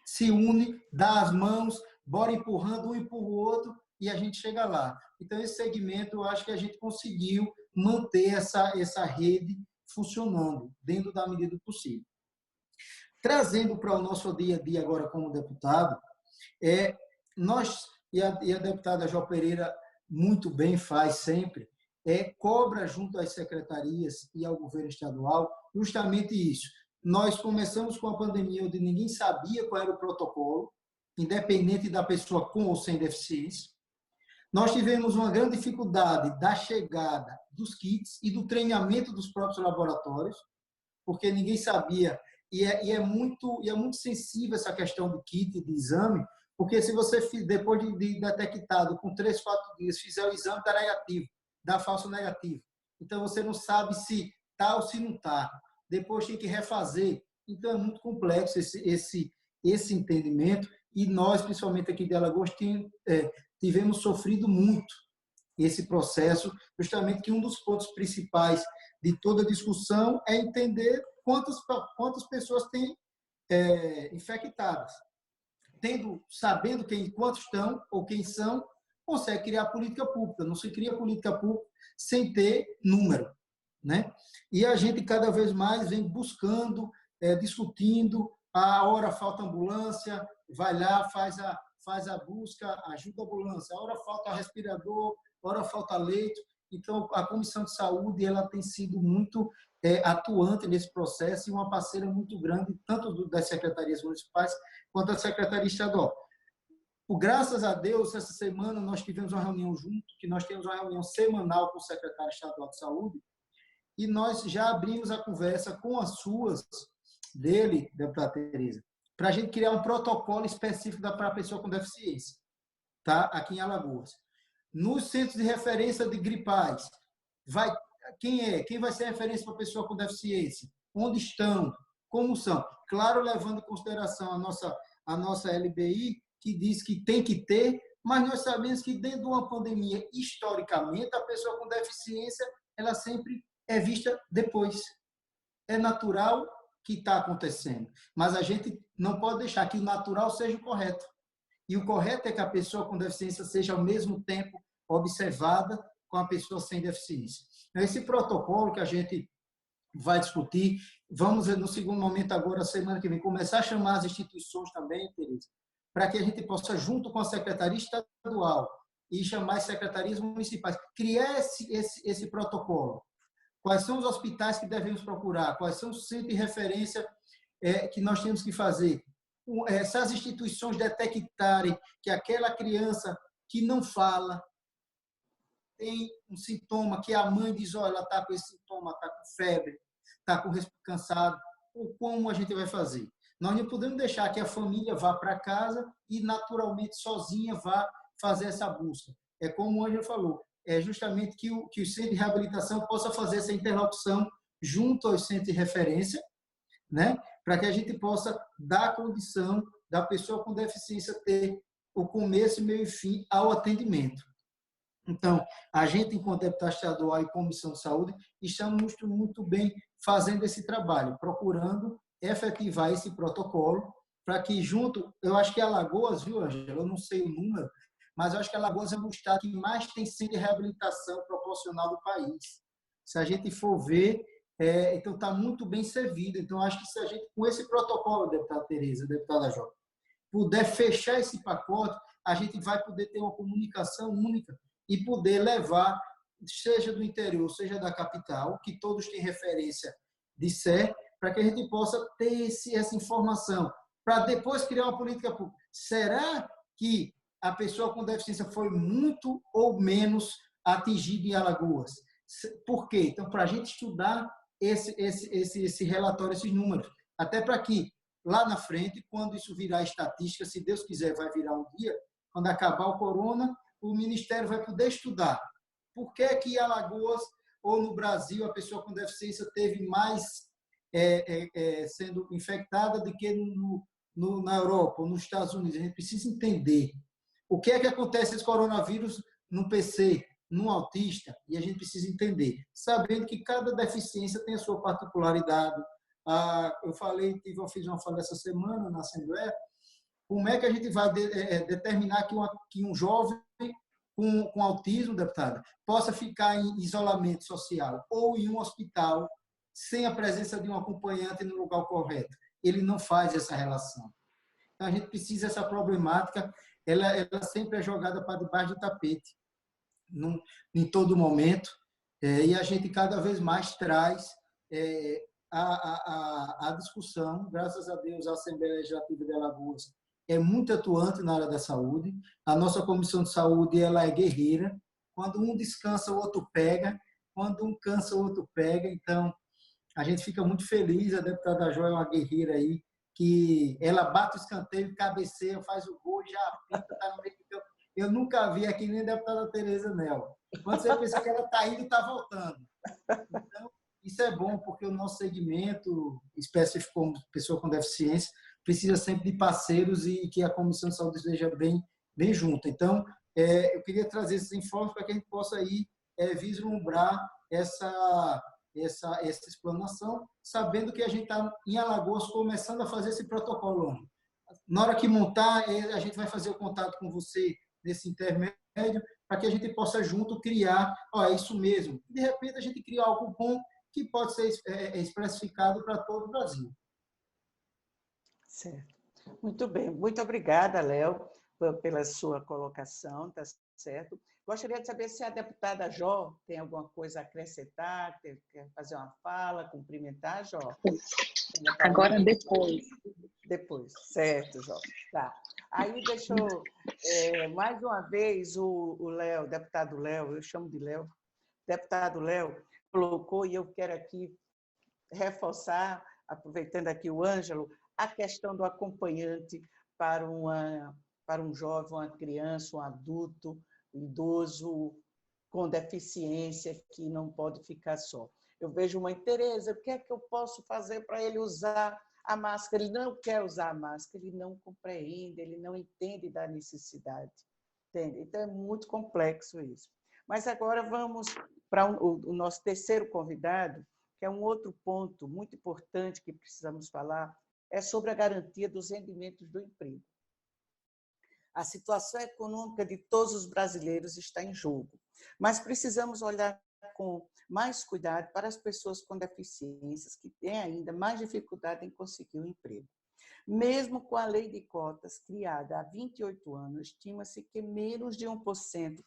Se une, dá as mãos, bora empurrando, um empurra o outro, e a gente chega lá. Então, esse segmento, eu acho que a gente conseguiu manter essa rede funcionando, dentro da medida do possível. Trazendo para o nosso dia a dia agora como deputado, nós, e a deputada Jó Pereira muito bem faz sempre, cobra junto às secretarias e ao governo estadual justamente isso, nós começamos com a pandemia onde ninguém sabia qual era o protocolo, independente da pessoa com ou sem deficiência. Nós tivemos uma grande dificuldade da chegada dos kits e do treinamento dos próprios laboratórios, porque ninguém sabia, e é muito sensível essa questão do kit, de exame, porque se você, depois de detectado, com 3, 4 dias, fizer o exame, dá negativo, dá falso negativo. Então, você não sabe se está ou se não está. Depois tem que refazer. Então, é muito complexo esse entendimento, e nós, principalmente aqui de Alagoas, tivemos sofrido muito esse processo, justamente que um dos pontos principais de toda a discussão é entender quantas pessoas têm infectadas. Sabendo quantos estão ou quem são, consegue criar política pública. Não se cria política pública sem ter número, né? E a gente cada vez mais vem buscando, discutindo. A hora falta ambulância, vai lá, faz a busca, ajuda a ambulância. A hora falta respirador, a hora falta leito. Então, a Comissão de Saúde ela tem sido muito atuante nesse processo e uma parceira muito grande, tanto das secretarias municipais quanto da Secretaria Estadual. Graças a Deus, essa semana nós tivemos uma reunião junto, que nós temos uma reunião semanal com o secretário estadual de saúde, e nós já abrimos a conversa com as suas dele, deputada Tereza, para a gente criar um protocolo específico para a pessoa com deficiência, tá? Aqui em Alagoas. Nos centros de referência de gripais, quem vai ser referência para a pessoa com deficiência? Onde estão? Como são? Claro, levando em consideração a nossa LBI, que diz que tem que ter, mas nós sabemos que dentro de uma pandemia, historicamente, a pessoa com deficiência, ela sempre é vista depois. É natural que está acontecendo, mas a gente não pode deixar que o natural seja o correto. E o correto é que a pessoa com deficiência seja, ao mesmo tempo, observada com a pessoa sem deficiência. Esse protocolo que a gente vai discutir, vamos, no segundo momento agora, semana que vem, começar a chamar as instituições também, Tereza, para que a gente possa, junto com a Secretaria Estadual e chamar as secretarias municipais, criar esse protocolo. Quais são os hospitais que devemos procurar? Quais são os centros de referência que nós temos que fazer? Se as instituições detectarem que aquela criança que não fala tem um sintoma que a mãe diz, olha, ela está com esse sintoma, está com febre, está com cansado, como a gente vai fazer? Nós não podemos deixar que a família vá para casa e naturalmente sozinha vá fazer essa busca. É como o Ângelo falou, é justamente que o centro de reabilitação possa fazer essa interlocução junto aos centros de referência, né? Para que a gente possa dar a condição da pessoa com deficiência ter o começo, meio e fim ao atendimento. Então, a gente, enquanto deputado estadual e comissão de saúde, estamos muito bem fazendo esse trabalho, procurando efetivar esse protocolo para que junto, eu acho que Alagoas, viu, Ângela, eu não sei o número, mas eu acho que Alagoas é um estado que mais tem centro de reabilitação proporcional do país. Se a gente for ver, então está muito bem servido. Então, acho que se a gente, com esse protocolo, deputada Tereza, deputada Jota, puder fechar esse pacote, a gente vai poder ter uma comunicação única e poder levar, seja do interior, seja da capital, que todos têm referência de ser, para que a gente possa ter essa informação, para depois criar uma política pública. Será que a pessoa com deficiência foi muito ou menos atingida em Alagoas? Por quê? Então, para a gente estudar esse relatório, esses números, até para que, lá na frente, quando isso virar estatística, se Deus quiser, vai virar um dia, quando acabar o corona, o Ministério vai poder estudar por que em Alagoas ou no Brasil a pessoa com deficiência teve mais sendo infectada do que na Europa ou nos Estados Unidos. A gente precisa entender o que acontece esse coronavírus no PC, no autista, e a gente precisa entender, sabendo que cada deficiência tem a sua particularidade. Eu fiz uma fala essa semana na Assembleia, como é que a gente vai determinar que um jovem com autismo, deputada, possa ficar em isolamento social ou em um hospital sem a presença de um acompanhante no lugar correto? Ele não faz essa relação. Então, a gente precisa, essa problemática, ela sempre é jogada para debaixo do tapete, em todo momento, e a gente cada vez mais traz a discussão, graças a Deus, a Assembleia Legislativa de Alagoas é muito atuante na área da saúde. A nossa Comissão de Saúde ela é guerreira. Quando um descansa, o outro pega. Quando um cansa, o outro pega. Então, a gente fica muito feliz. A deputada Jó é uma guerreira aí, que ela bate o escanteio, cabeceia, faz o gol, já apita, está no meio do campo. Eu nunca vi aqui nem a deputada Tereza Nel. Quando você pensa que ela está indo, está voltando. Então, isso é bom, porque o nosso segmento específico como pessoa com deficiência precisa sempre de parceiros e que a Comissão de Saúde esteja bem junto. Então, eu queria trazer esses informes para que a gente possa aí vislumbrar essa explanação, sabendo que a gente está em Alagoas começando a fazer esse protocolo. Na hora que montar, a gente vai fazer o contato com você nesse intermédio, para que a gente possa junto criar, é isso mesmo. De repente, a gente cria algo bom que pode ser especificado para todo o Brasil. Certo. Muito bem. Muito obrigada, Léo, pela sua colocação, tá certo? Gostaria de saber se a deputada Jó tem alguma coisa a acrescentar, quer fazer uma fala, cumprimentar, Jó? Agora depois. Depois, certo, Jó. Tá. Aí deixa eu, mais uma vez, o Léo, deputado Léo, eu chamo de Léo, deputado Léo, colocou, e eu quero aqui reforçar, aproveitando aqui o Ângelo, a questão do acompanhante para um jovem, uma criança, um adulto, um idoso com deficiência que não pode ficar só. Eu vejo mãe Tereza, o que é que eu posso fazer para ele usar a máscara? Ele não quer usar a máscara, ele não compreende, ele não entende da necessidade. Entende? Então, é muito complexo isso. Mas agora vamos para o nosso terceiro convidado, que é um outro ponto muito importante que precisamos falar, é sobre a garantia dos rendimentos do emprego. A situação econômica de todos os brasileiros está em jogo, mas precisamos olhar com mais cuidado para as pessoas com deficiências que têm ainda mais dificuldade em conseguir um emprego. Mesmo com a lei de cotas criada há 28 anos, estima-se que menos de 1%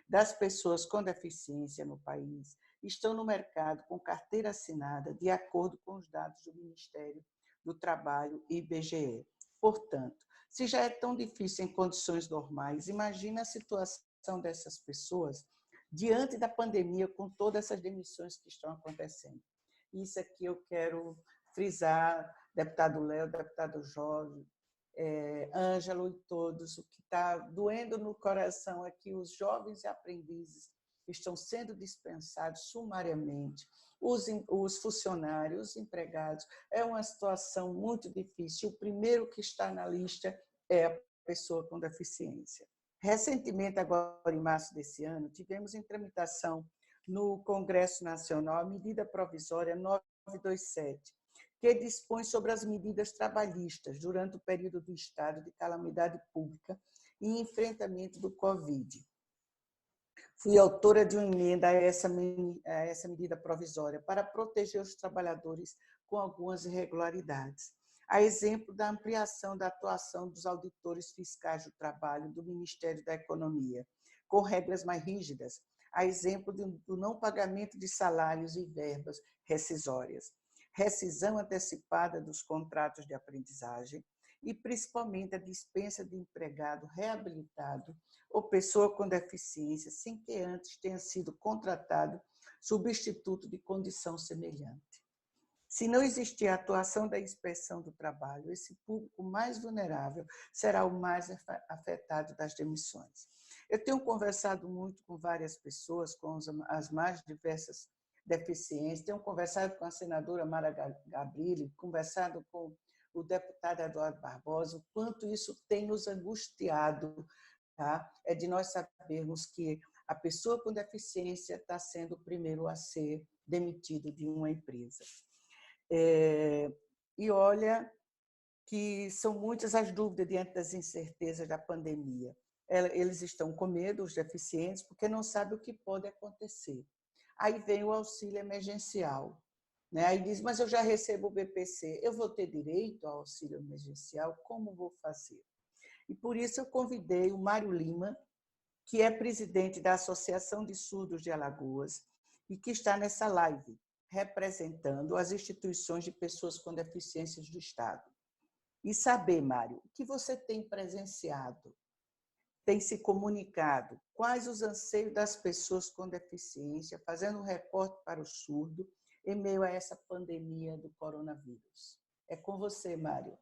das pessoas com deficiência no país estão no mercado com carteira assinada, de acordo com os dados do Ministério do Trabalho e IBGE. Portanto, se já é tão difícil em condições normais, imagina a situação dessas pessoas diante da pandemia, com todas essas demissões que estão acontecendo. Isso aqui eu quero frisar, deputado Léo, deputado Jorge, Ângelo e todos, o que está doendo no coração é que os jovens aprendizes estão sendo dispensados sumariamente, os funcionários, os empregados. É uma situação muito difícil. O primeiro que está na lista é a pessoa com deficiência. Recentemente, agora em março desse ano, tivemos em tramitação no Congresso Nacional a medida provisória 927, que dispõe sobre as medidas trabalhistas durante o período do estado de calamidade pública e enfrentamento do Covid. Fui autora de uma emenda a essa medida provisória para proteger os trabalhadores com algumas irregularidades. A exemplo da ampliação da atuação dos auditores fiscais do trabalho do Ministério da Economia, com regras mais rígidas, a exemplo do não pagamento de salários e verbas rescisórias, rescisão antecipada dos contratos de aprendizagem e, principalmente, a dispensa de empregado reabilitado ou pessoa com deficiência sem que antes tenha sido contratado substituto de condição semelhante. Se não existir a atuação da inspeção do trabalho, esse público mais vulnerável será o mais afetado das demissões. Eu tenho conversado muito com várias pessoas, com as mais diversas deficiências, tenho conversado com a senadora Mara Gabrilli, conversado com o deputado Eduardo Barbosa, o quanto isso tem nos angustiado, tá? É de nós sabermos que a pessoa com deficiência está sendo o primeiro a ser demitido de uma empresa. E olha que são muitas as dúvidas diante das incertezas da pandemia. Eles estão com medo, os deficientes, porque não sabem o que pode acontecer. Aí vem o auxílio emergencial, né? Aí diz, mas eu já recebo o BPC, eu vou ter direito ao auxílio emergencial? Como vou fazer? E por isso eu convidei o Mário Lima, que é presidente da Associação de Surdos de Alagoas e que está nessa live, representando as instituições de pessoas com deficiências do Estado. E saber, Mário, o que você tem presenciado, tem se comunicado, quais os anseios das pessoas com deficiência, fazendo um recorte para o surdo em meio a essa pandemia do coronavírus. É com você, Mário.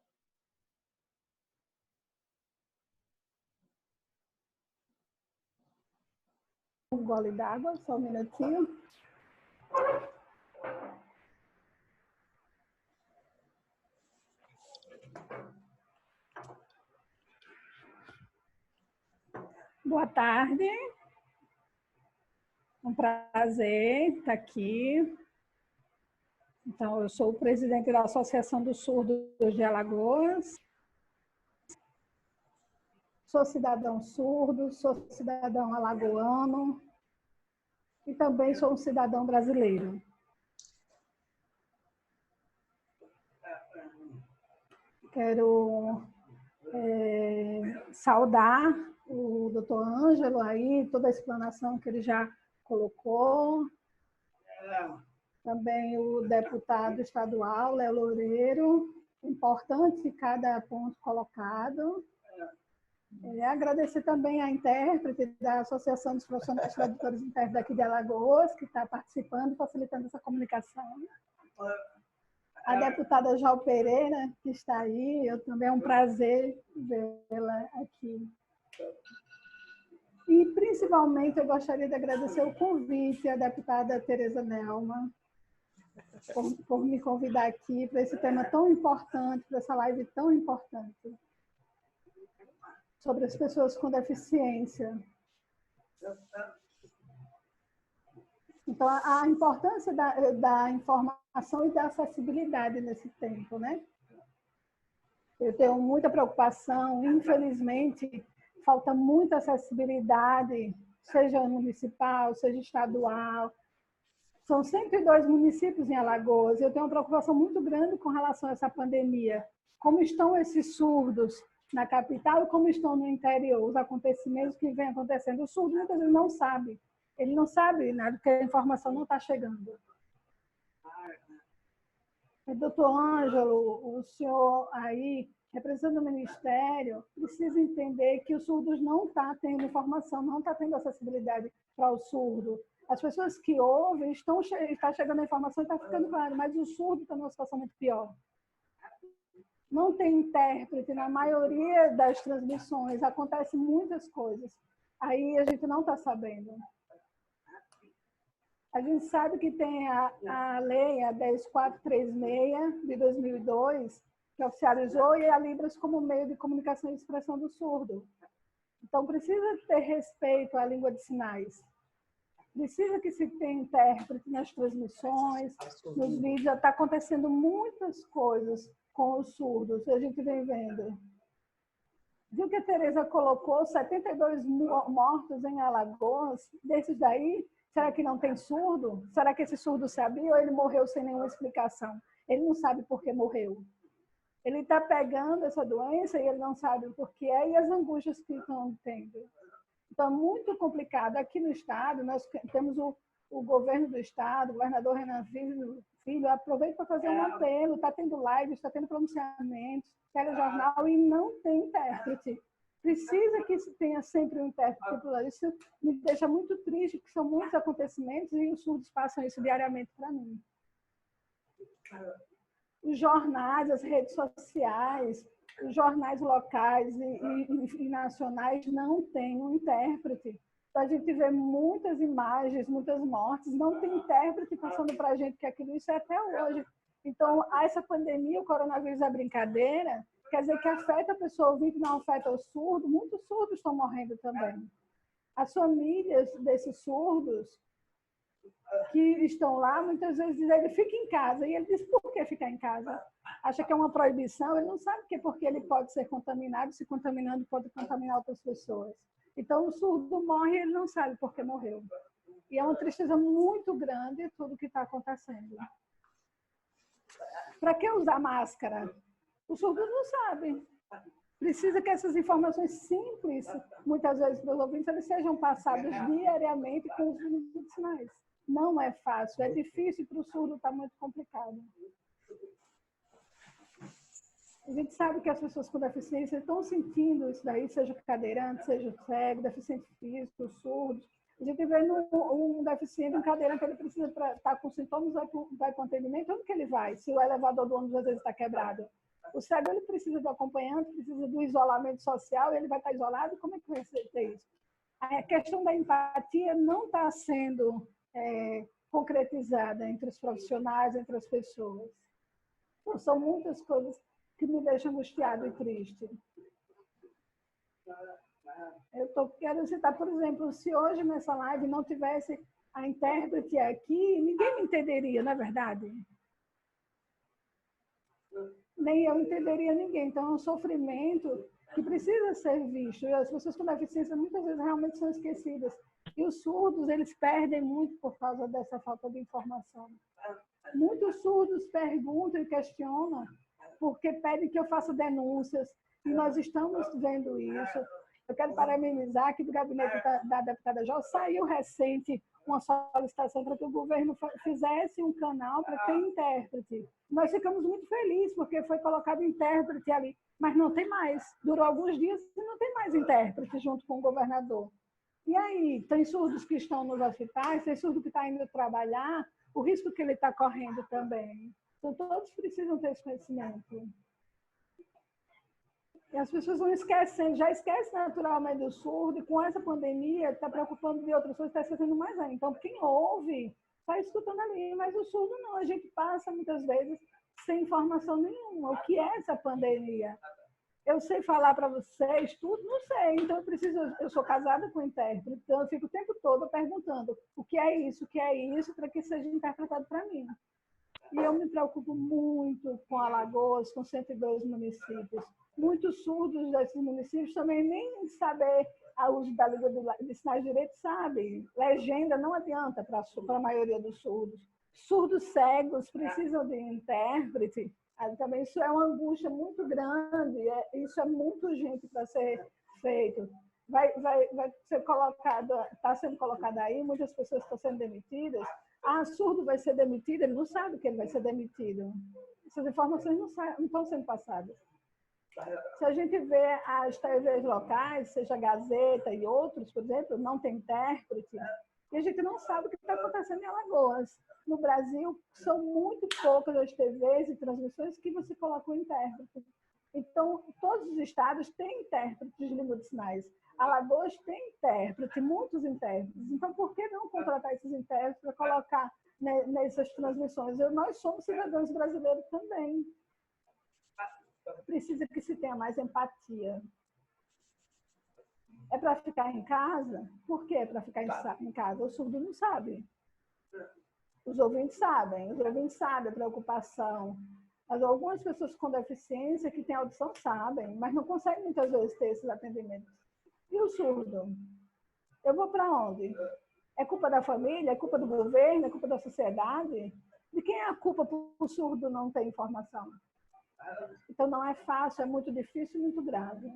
Um gole d'água, só um minutinho. Boa tarde. Um prazer estar aqui. Então, eu sou o presidente da Associação dos Surdos de Alagoas. Sou cidadão surdo, sou cidadão alagoano e também sou um cidadão brasileiro. Quero saudar o doutor Ângelo aí, toda a explanação que ele já colocou. Também o deputado estadual, Léo Loureiro, importante cada ponto colocado. Agradecer também à intérprete da Associação dos Profissionais Tradutores Internos daqui de Alagoas, que está participando, facilitando essa comunicação. A deputada João Pereira, que está aí, eu também é um prazer vê-la aqui. E, principalmente, eu gostaria de agradecer o convite à deputada Tereza Nelma, por me convidar aqui para esse tema tão importante, para essa live tão importante, sobre as pessoas com deficiência. Então, a importância da informação e da acessibilidade nesse tempo, né? Eu tenho muita preocupação, infelizmente, falta muita acessibilidade, seja municipal, seja estadual. São 102 municípios em Alagoas. Eu tenho uma preocupação muito grande com relação a essa pandemia. Como estão esses surdos na capital e como estão no interior, os acontecimentos que vêm acontecendo. O surdo muitas vezes não sabe. Ele não sabe nada, porque a informação não está chegando. Doutor Ângelo, o senhor aí, representando o Ministério, precisa entender que os surdos não estão tendo informação, não estão tendo acessibilidade para o surdo. As pessoas que ouvem, está chegando a informação e está ficando claro, mas o surdo está numa situação muito pior. Não tem intérprete na maioria das transmissões, acontecem muitas coisas. Aí a gente não está sabendo. A gente sabe que tem a lei, a 10436 de 2002, que oficializou, e a Libras como meio de comunicação e expressão do surdo. Então, precisa ter respeito à língua de sinais. Precisa que se tenha intérprete nas transmissões, nos vídeos. Já está acontecendo muitas coisas com os surdos, a gente vem vendo. Viu que a Tereza colocou 72 mortos em Alagoas? Desses daí, será que não tem surdo? Será que esse surdo sabia ou ele morreu sem nenhuma explicação? Ele não sabe por que morreu. Ele está pegando essa doença e ele não sabe o porquê e as angústias que estão tendo. Então, é muito complicado. Aqui no Estado, nós temos o governo do Estado, o governador Renan Filho, aproveita para fazer um apelo, está tendo lives, está tendo pronunciamentos, telejornal e não tem intérprete. Precisa que tenha sempre um intérprete. Isso me deixa muito triste, porque são muitos acontecimentos e os surdos passam isso diariamente para mim. Os jornais, as redes sociais, os jornais locais e nacionais não têm um intérprete. A gente vê muitas imagens, muitas mortes, não tem intérprete passando para a gente que aquilo isso é até hoje. Então, essa pandemia, o coronavírus é brincadeira, quer dizer que afeta a pessoa ouvinte, não afeta o surdo. Muitos surdos estão morrendo também. As famílias desses surdos que estão lá, muitas vezes dizem, ele fica em casa. E ele diz, por que ficar em casa? Acha que é uma proibição, ele não sabe que é porque ele pode ser contaminado, se contaminando pode contaminar outras pessoas. Então, o surdo morre e ele não sabe por que morreu. E é uma tristeza muito grande tudo que está acontecendo. Para que usar máscara? O surdo não sabe. Precisa que essas informações simples, muitas vezes para os ouvintes, eles sejam passadas diariamente com os mínimos de sinais. Não é fácil, é difícil, para o surdo está muito complicado. A gente sabe que as pessoas com deficiência estão sentindo isso daí, seja cadeirante, seja cego, deficiente físico, surdo. A gente vê um deficiente, um cadeirante, ele precisa estar com sintomas, vai para o atendimento, onde que ele vai? Se o elevador do ônibus às vezes está quebrado. O cego, ele precisa do acompanhante, precisa do isolamento social, ele vai estar isolado, como é que vai ser isso? A questão da empatia não está sendo concretizada entre os profissionais, entre as pessoas. Então, são muitas coisas que me deixam angustiado e triste. Quero citar, por exemplo, se hoje nessa live não tivesse a intérprete aqui, ninguém me entenderia, não é verdade? Nem eu entenderia ninguém. Então, é um sofrimento que precisa ser visto. E as pessoas com deficiência muitas vezes realmente são esquecidas. E os surdos, eles perdem muito por causa dessa falta de informação. Muitos surdos perguntam e questionam porque pedem que eu faça denúncias. E nós estamos vendo isso. Eu quero parabenizar que do gabinete da deputada Jo saiu recente uma solicitação para que o governo fizesse um canal para ter intérprete. Nós ficamos muito felizes, porque foi colocado intérprete ali, mas não tem mais. Durou alguns dias e não tem mais intérprete junto com o governador. E aí, tem surdos que estão nos hospitais, tem surdo que está indo trabalhar, o risco que ele está correndo também. Então, todos precisam ter esse conhecimento. E as pessoas vão esquecendo, já esquecem naturalmente do surdo, e com essa pandemia está preocupando de outras coisas, está esquecendo mais ainda. Então, quem ouve, está escutando ali, mas o surdo não. A gente passa muitas vezes sem informação nenhuma. O que é essa pandemia? Eu sei falar para vocês tudo? Não sei. Então, eu sou casada com intérprete, então eu fico o tempo todo perguntando o que é isso, para que seja interpretado para mim. E eu me preocupo muito com Alagoas, com 102 municípios. Muitos surdos desses municípios também nem saber o uso da língua de sinais direito sabem. Legenda não adianta para a maioria dos surdos. Surdos cegos precisam de intérprete. Também isso é uma angústia muito grande. Isso é muito urgente para ser feito. Vai ser colocado, está sendo colocado aí, muitas pessoas estão sendo demitidas. Surdo vai ser demitido, ele não sabe que ele vai ser demitido. Essas informações não estão sendo passadas. Se a gente vê as TVs locais, seja a Gazeta e outros, por exemplo, não tem intérprete, e a gente não sabe o que está acontecendo em Alagoas. No Brasil, são muito poucas as TVs e transmissões que você coloca um intérprete. Então, todos os estados têm intérprete de língua de sinais. Alagoas tem intérprete, muitos intérpretes. Então, por que não contratar esses intérpretes para colocar nessas transmissões? Nós somos cidadãos brasileiros também. Precisa que se tenha mais empatia. É para ficar em casa? Por que é para ficar em casa? O surdo não sabe. Os ouvintes sabem a preocupação. Mas algumas pessoas com deficiência que têm audição sabem, mas não conseguem muitas vezes ter esses atendimentos. E o surdo? Eu vou para onde? É culpa da família? É culpa do governo? É culpa da sociedade? De quem é a culpa para o surdo não ter informação? Então, não é fácil, é muito difícil e muito grave.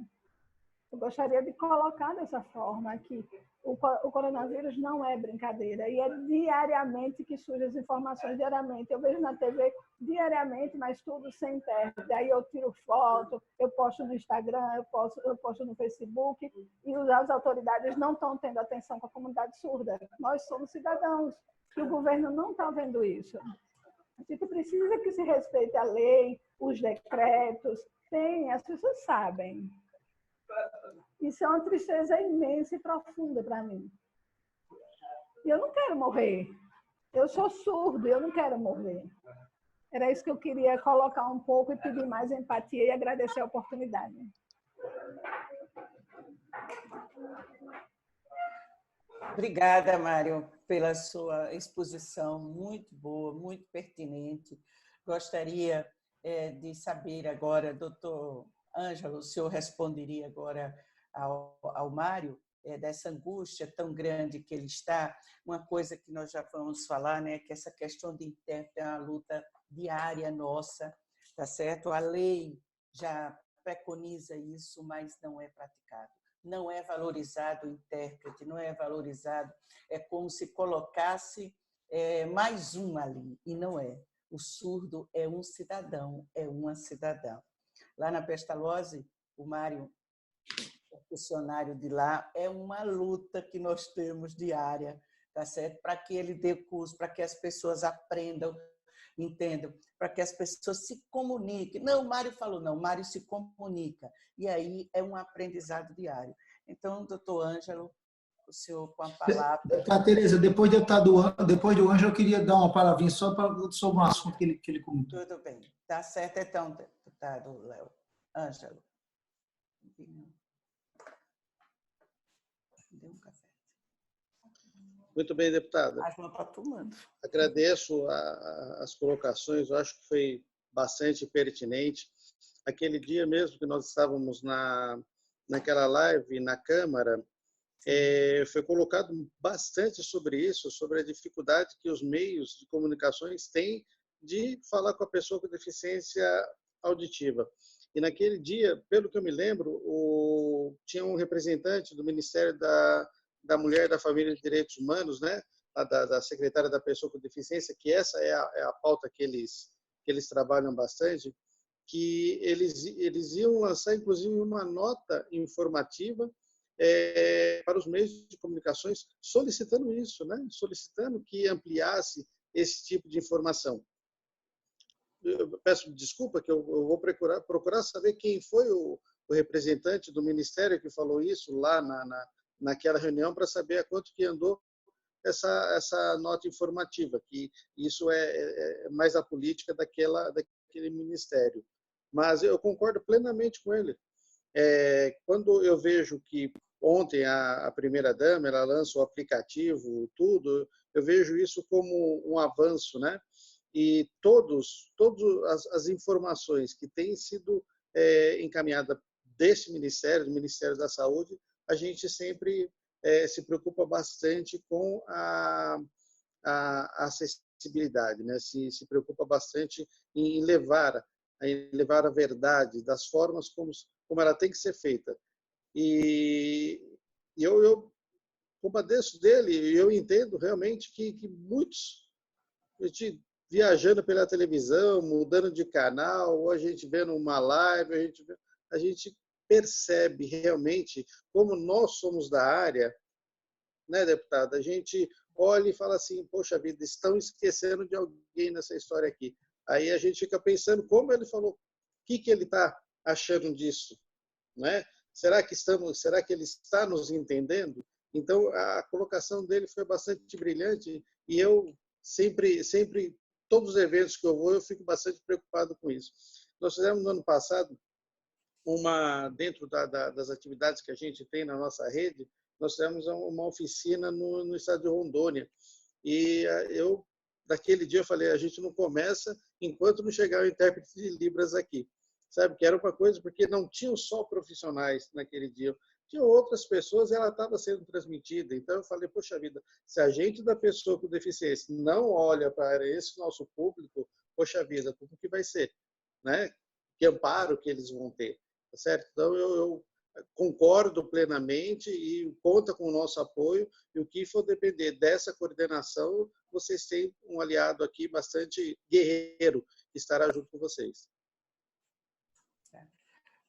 Eu gostaria de colocar dessa forma que o coronavírus não é brincadeira e é diariamente que surgem as informações, diariamente. Eu vejo na TV diariamente, mas tudo sem intérprete. Aí eu tiro foto, eu posto no Instagram, eu posto no Facebook e as autoridades não estão tendo atenção com a comunidade surda. Nós somos cidadãos e o governo não está vendo isso. A gente precisa que se respeite a lei, os decretos. As pessoas sabem. Isso é uma tristeza imensa e profunda para mim. E eu não quero morrer. Eu sou surdo, eu não quero morrer. Era isso que eu queria colocar um pouco e pedir mais empatia e agradecer a oportunidade. Obrigada, Mário, pela sua exposição muito boa, muito pertinente. Gostaria de saber agora, doutor Ângelo, o senhor responderia agora ao Mário, dessa angústia tão grande que ele está. Uma coisa que nós já vamos falar, né, que essa questão de intérprete é uma luta diária nossa, tá certo? A lei já preconiza isso, mas não é praticado. Não é valorizado o intérprete, não é valorizado. É como se colocasse mais um ali, e não é. O surdo é um cidadão, é uma cidadã. Lá na Pestalozzi, o Mário, o funcionário de lá, é uma luta que nós temos diária, tá certo? Para que ele dê curso, para que as pessoas aprendam, entendam, para que as pessoas se comuniquem. Não, o Mário falou, não, o Mário se comunica. E aí é um aprendizado diário. Então, doutor Ângelo, o senhor com a palavra. Tá, Tereza, depois depois do Ângelo, eu queria dar uma palavrinha só sobre um assunto que ele comentou. Tudo bem. Tá certo, então, deputado Léo. Ângelo. Deu um café. Muito bem, deputada. A João está tomando. Agradeço as colocações, eu acho que foi bastante pertinente. Aquele dia mesmo que nós estávamos naquela live na Câmara, foi colocado bastante sobre isso, sobre a dificuldade que os meios de comunicações têm de falar com a pessoa com deficiência auditiva. E naquele dia, pelo que eu me lembro, tinha um representante do Ministério da Mulher, da Família e de Direitos Humanos, né? Da secretária da Pessoa com Deficiência, que essa é a pauta que eles trabalham bastante, que eles iam lançar, inclusive, uma nota informativa para os meios de comunicações, solicitando isso, né? Solicitando que ampliasse esse tipo de informação. Eu peço desculpa que eu vou procurar saber quem foi o representante do Ministério que falou isso lá naquela reunião, para saber a quanto que andou essa nota informativa, que isso é mais a política daquele Ministério. Mas eu concordo plenamente com ele. Quando eu vejo que ontem a primeira-dama ela lança o aplicativo, tudo, eu vejo isso como um avanço, né? E todas as informações que têm sido encaminhadas desse Ministério, do Ministério da Saúde, a gente sempre se preocupa bastante com a acessibilidade, né? Se preocupa bastante em levar a verdade das formas como ela tem que ser feita. E eu compadeço dele, e eu entendo realmente que muitos, a gente viajando pela televisão, mudando de canal, ou a gente vendo uma live, a gente percebe realmente como nós somos da área, né, deputada? A gente olha e fala assim, poxa vida, estão esquecendo de alguém nessa história aqui. Aí a gente fica pensando, como ele falou, o que ele está achando disso, né? Será que ele está nos entendendo? Então, a colocação dele foi bastante brilhante e eu sempre, todos os eventos que eu vou, eu fico bastante preocupado com isso. Nós fizemos no ano passado, dentro das atividades que a gente tem na nossa rede, nós fizemos uma oficina no estado de Rondônia. E daquele dia, eu falei, a gente não começa enquanto não chegar o intérprete de Libras aqui. Sabe, que era uma coisa, porque não tinham só profissionais naquele dia, tinham outras pessoas e ela estava sendo transmitida. Então, eu falei, poxa vida, se a gente da pessoa com deficiência não olha para esse nosso público, poxa vida, como que vai ser? Né? Que amparo que eles vão ter, tá certo? Então, eu concordo plenamente e conta com o nosso apoio, e o que for depender dessa coordenação, vocês têm um aliado aqui bastante guerreiro que estará junto com vocês.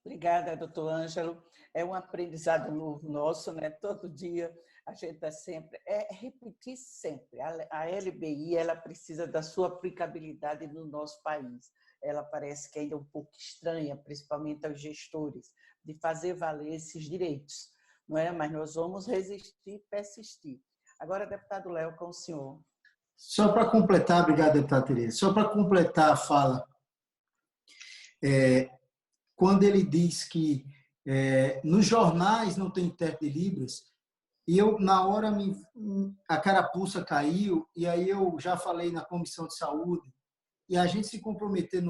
Obrigada, doutor Ângelo. É um aprendizado novo nosso, né? Todo dia a gente está sempre... repetir sempre. A LBI ela precisa da sua aplicabilidade no nosso país. Ela parece que ainda é um pouco estranha, principalmente aos gestores, de fazer valer esses direitos, não é? Mas nós vamos resistir e persistir. Agora, deputado Léo, com o senhor. Só para completar, obrigado, deputada Tereza, só para completar a fala, quando ele diz que nos jornais não tem intérprete de Libras, e eu, na hora, a carapuça caiu, e aí eu já falei na Comissão de Saúde, e a gente se comprometer,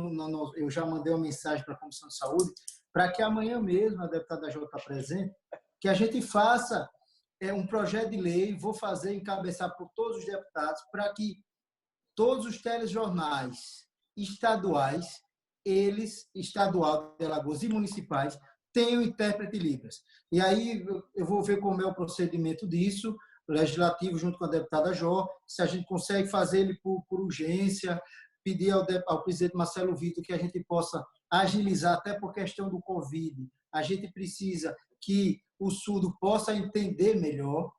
eu já mandei uma mensagem para a Comissão de Saúde, para que amanhã mesmo, a deputada Jô está presente, que a gente faça um projeto de lei, vou fazer, encabeçar por todos os deputados, para que todos os telejornais estaduais, estadual de Alagoas e municipais, tenham intérprete Libras. E aí eu vou ver como é o procedimento disso, Legislativo, junto com a deputada Jó, se a gente consegue fazer ele por urgência, pedir ao presidente Marcelo Vitor que a gente possa agilizar, até por questão do Covid. A gente precisa que o surdo possa entender melhor.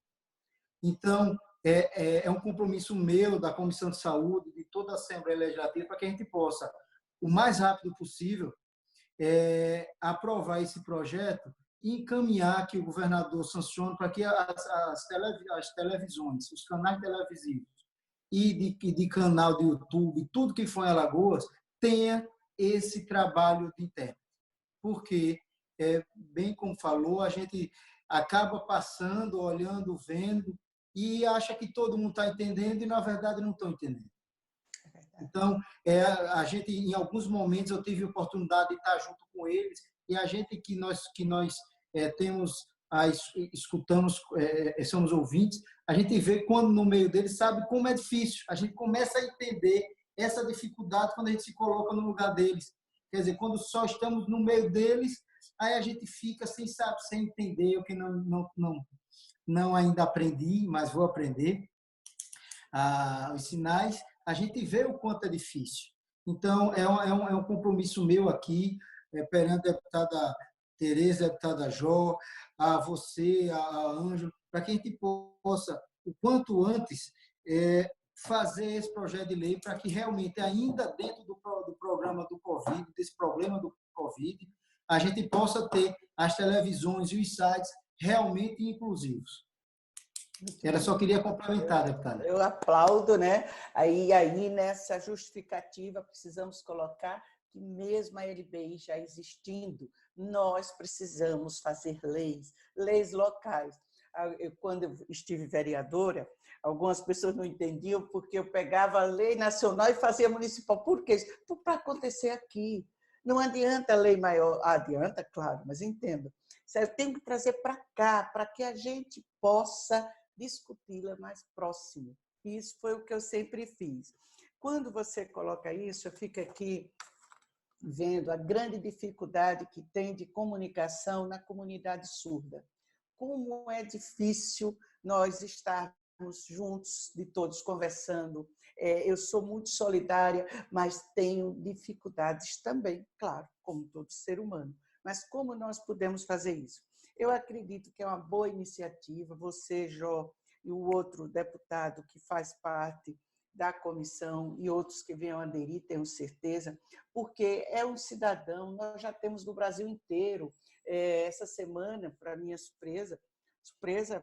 Então, é um compromisso meu, da Comissão de Saúde, de toda a Assembleia Legislativa, para que a gente possa, o mais rápido possível, aprovar esse projeto e encaminhar que o governador sancione para que as televisões, os canais televisivos e de canal de YouTube, tudo que for em Alagoas, tenha esse trabalho de intérprete. Porque, bem como falou, a gente acaba passando, olhando, vendo, e acha que todo mundo está entendendo e, na verdade, não estão entendendo. Então, a gente, em alguns momentos, eu tive a oportunidade de estar junto com eles, e a gente que nós escutamos, somos ouvintes, a gente vê quando no meio deles, sabe como é difícil. A gente começa a entender essa dificuldade quando a gente se coloca no lugar deles. Quer dizer, quando só estamos no meio deles, aí a gente fica sem entender o que não ainda aprendi, mas vou aprender os sinais. A gente vê o quanto é difícil. Então, é um compromisso meu aqui, perante a deputada Tereza, a deputada Jó, a você, a Ângelo, para que a gente possa, o quanto antes, fazer esse projeto de lei para que realmente, ainda dentro do programa do Covid, desse problema do Covid, a gente possa ter as televisões e os sites realmente inclusivos. Eu só queria complementar, deputada. Eu aplaudo, né? Aí, nessa justificativa, precisamos colocar que mesmo a LBI já existindo, nós precisamos fazer leis locais. Quando eu estive vereadora, algumas pessoas não entendiam porque eu pegava a lei nacional e fazia municipal. Por quê? Para acontecer aqui. Não adianta a lei maior. Adianta, claro, mas entenda. Eu tenho que trazer para cá, para que a gente possa discuti-la mais próximo. Isso foi o que eu sempre fiz. Quando você coloca isso, eu fico aqui vendo a grande dificuldade que tem de comunicação na comunidade surda. Como é difícil nós estarmos juntos, de todos conversando. Eu sou muito solidária, mas tenho dificuldades também, claro, como todo ser humano. Mas como nós podemos fazer isso? Eu acredito que é uma boa iniciativa, você, Jó, e o outro deputado que faz parte da comissão e outros que venham aderir, tenho certeza, porque é um cidadão, nós já temos no Brasil inteiro. Essa semana, para minha surpresa,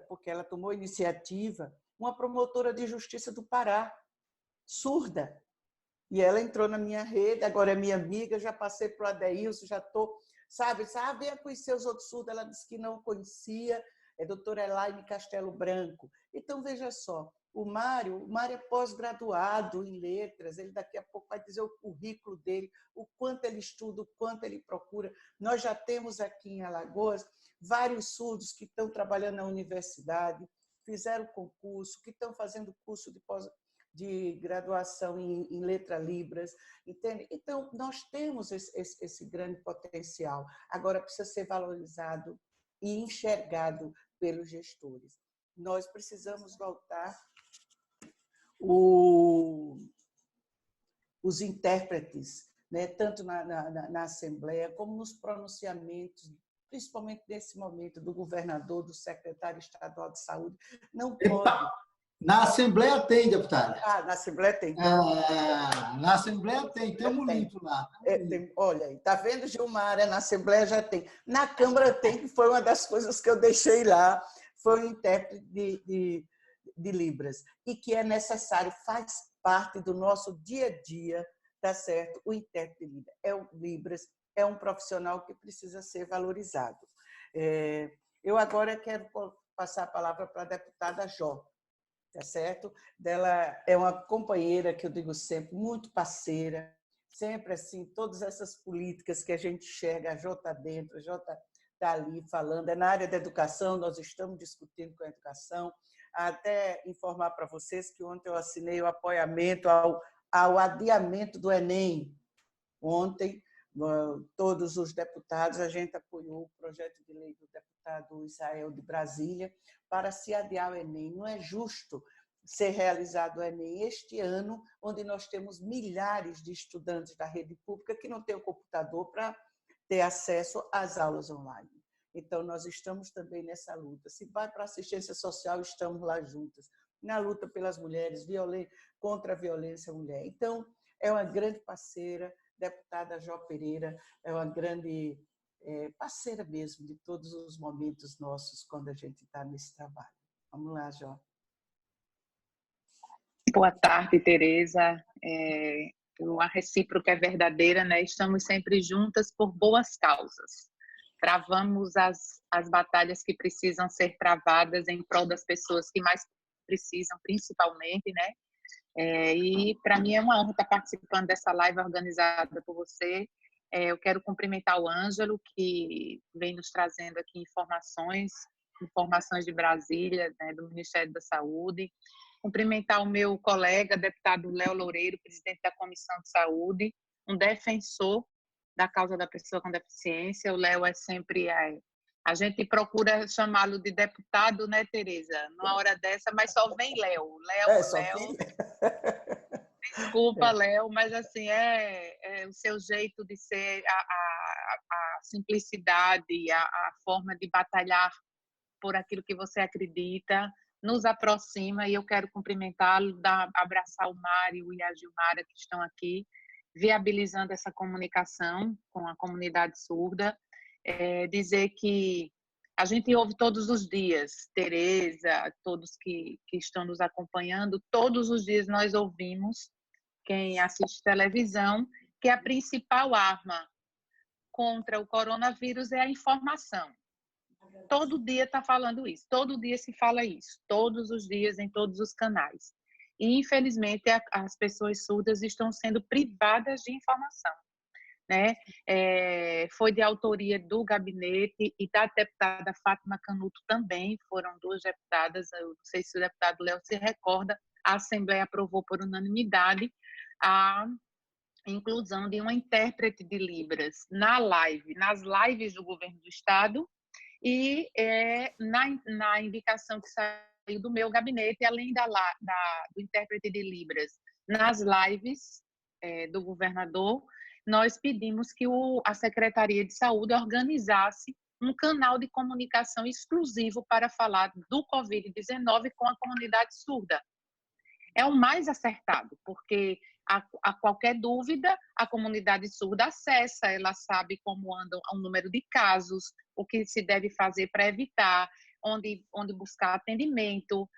porque ela tomou iniciativa, uma promotora de justiça do Pará, surda, e ela entrou na minha rede, agora é minha amiga, já passei para o Adeilson, já estou... venha conhecer os outros surdos. Ela disse que não conhecia, é doutora Elaine Castelo Branco. Então, veja só, o Mário é pós-graduado em letras, ele daqui a pouco vai dizer o currículo dele, o quanto ele estuda, o quanto ele procura. Nós já temos aqui em Alagoas vários surdos que estão trabalhando na universidade, fizeram concurso, que estão fazendo curso de graduação em Letra Libras, entende? Então, nós temos esse grande potencial. Agora, precisa ser valorizado e enxergado pelos gestores. Nós precisamos voltar os intérpretes, né? Tanto na Assembleia como nos pronunciamentos, principalmente nesse momento do governador, do secretário estadual de saúde. Não pode... Na Assembleia tem, deputada. Na Assembleia tem. Na Assembleia tem um livro lá. Olha, está vendo, Gilmar? Na Assembleia já tem. Na Câmara tem, que foi uma das coisas que eu deixei lá, foi o intérprete de Libras, e que é necessário, faz parte do nosso dia a dia, tá certo? O intérprete de Libras é um profissional que precisa ser valorizado. Eu agora quero passar a palavra para a deputada Jó. Tá certo? Ela é uma companheira que eu digo sempre, muito parceira, sempre assim, todas essas políticas que a gente enxerga, a Jô está dentro, a Jô está ali falando, na área da educação, nós estamos discutindo com a educação, até informar para vocês que ontem eu assinei o apoiamento ao adiamento do Enem, ontem, todos os deputados, a gente apoiou o projeto de lei do deputado Israel de Brasília para se adiar o Enem. Não é justo ser realizado o Enem este ano, onde nós temos milhares de estudantes da rede pública que não têm o computador para ter acesso às aulas online. Então, nós estamos também nessa luta. Se vai para a assistência social, estamos lá juntas. Na luta pelas mulheres, contra a violência à mulher. Então, é uma grande parceira, deputada Jó Pereira, é uma grande parceira mesmo de todos os momentos nossos quando a gente está nesse trabalho. Vamos lá, Jó. Boa tarde, Tereza. A recíproca é verdadeira, né? Estamos sempre juntas por boas causas. Travamos as batalhas que precisam ser travadas em prol das pessoas que mais precisam, principalmente, né? E para mim é uma honra estar participando dessa live organizada por você. Eu quero cumprimentar o Ângelo, que vem nos trazendo aqui informações de Brasília, né, do Ministério da Saúde. Cumprimentar o meu colega, deputado Léo Loureiro, presidente da Comissão de Saúde, um defensor da causa da pessoa com deficiência. O Léo é sempre... A gente procura chamá-lo de deputado, né, Tereza? Numa hora dessa, mas só vem Léo. Léo. Desculpa, Léo, mas assim, o seu jeito de ser, a simplicidade, a forma de batalhar por aquilo que você acredita, nos aproxima, e eu quero cumprimentá-lo, abraçar o Mário e a Gilmara que estão aqui, viabilizando essa comunicação com a comunidade surda, dizer que a gente ouve todos os dias, Tereza, todos que estão nos acompanhando, todos os dias nós ouvimos, quem assiste televisão, que a principal arma contra o coronavírus é a informação. Todo dia está falando isso, todo dia se fala isso, todos os dias, em todos os canais. E, infelizmente, as pessoas surdas estão sendo privadas de informação, né? Foi de autoria do gabinete e da deputada Fátima Canuto também, foram duas deputadas, eu não sei se o deputado Léo se recorda, a Assembleia aprovou por unanimidade a inclusão de uma intérprete de Libras nas lives do governo do Estado, e na indicação que saiu do meu gabinete, além do intérprete de Libras, nas lives do governador, nós pedimos que a Secretaria de Saúde organizasse um canal de comunicação exclusivo para falar do Covid-19 com a comunidade surda. É o mais acertado, porque a qualquer dúvida, a comunidade surda acessa, ela sabe como anda o número de casos, o que se deve fazer para evitar, onde buscar atendimento,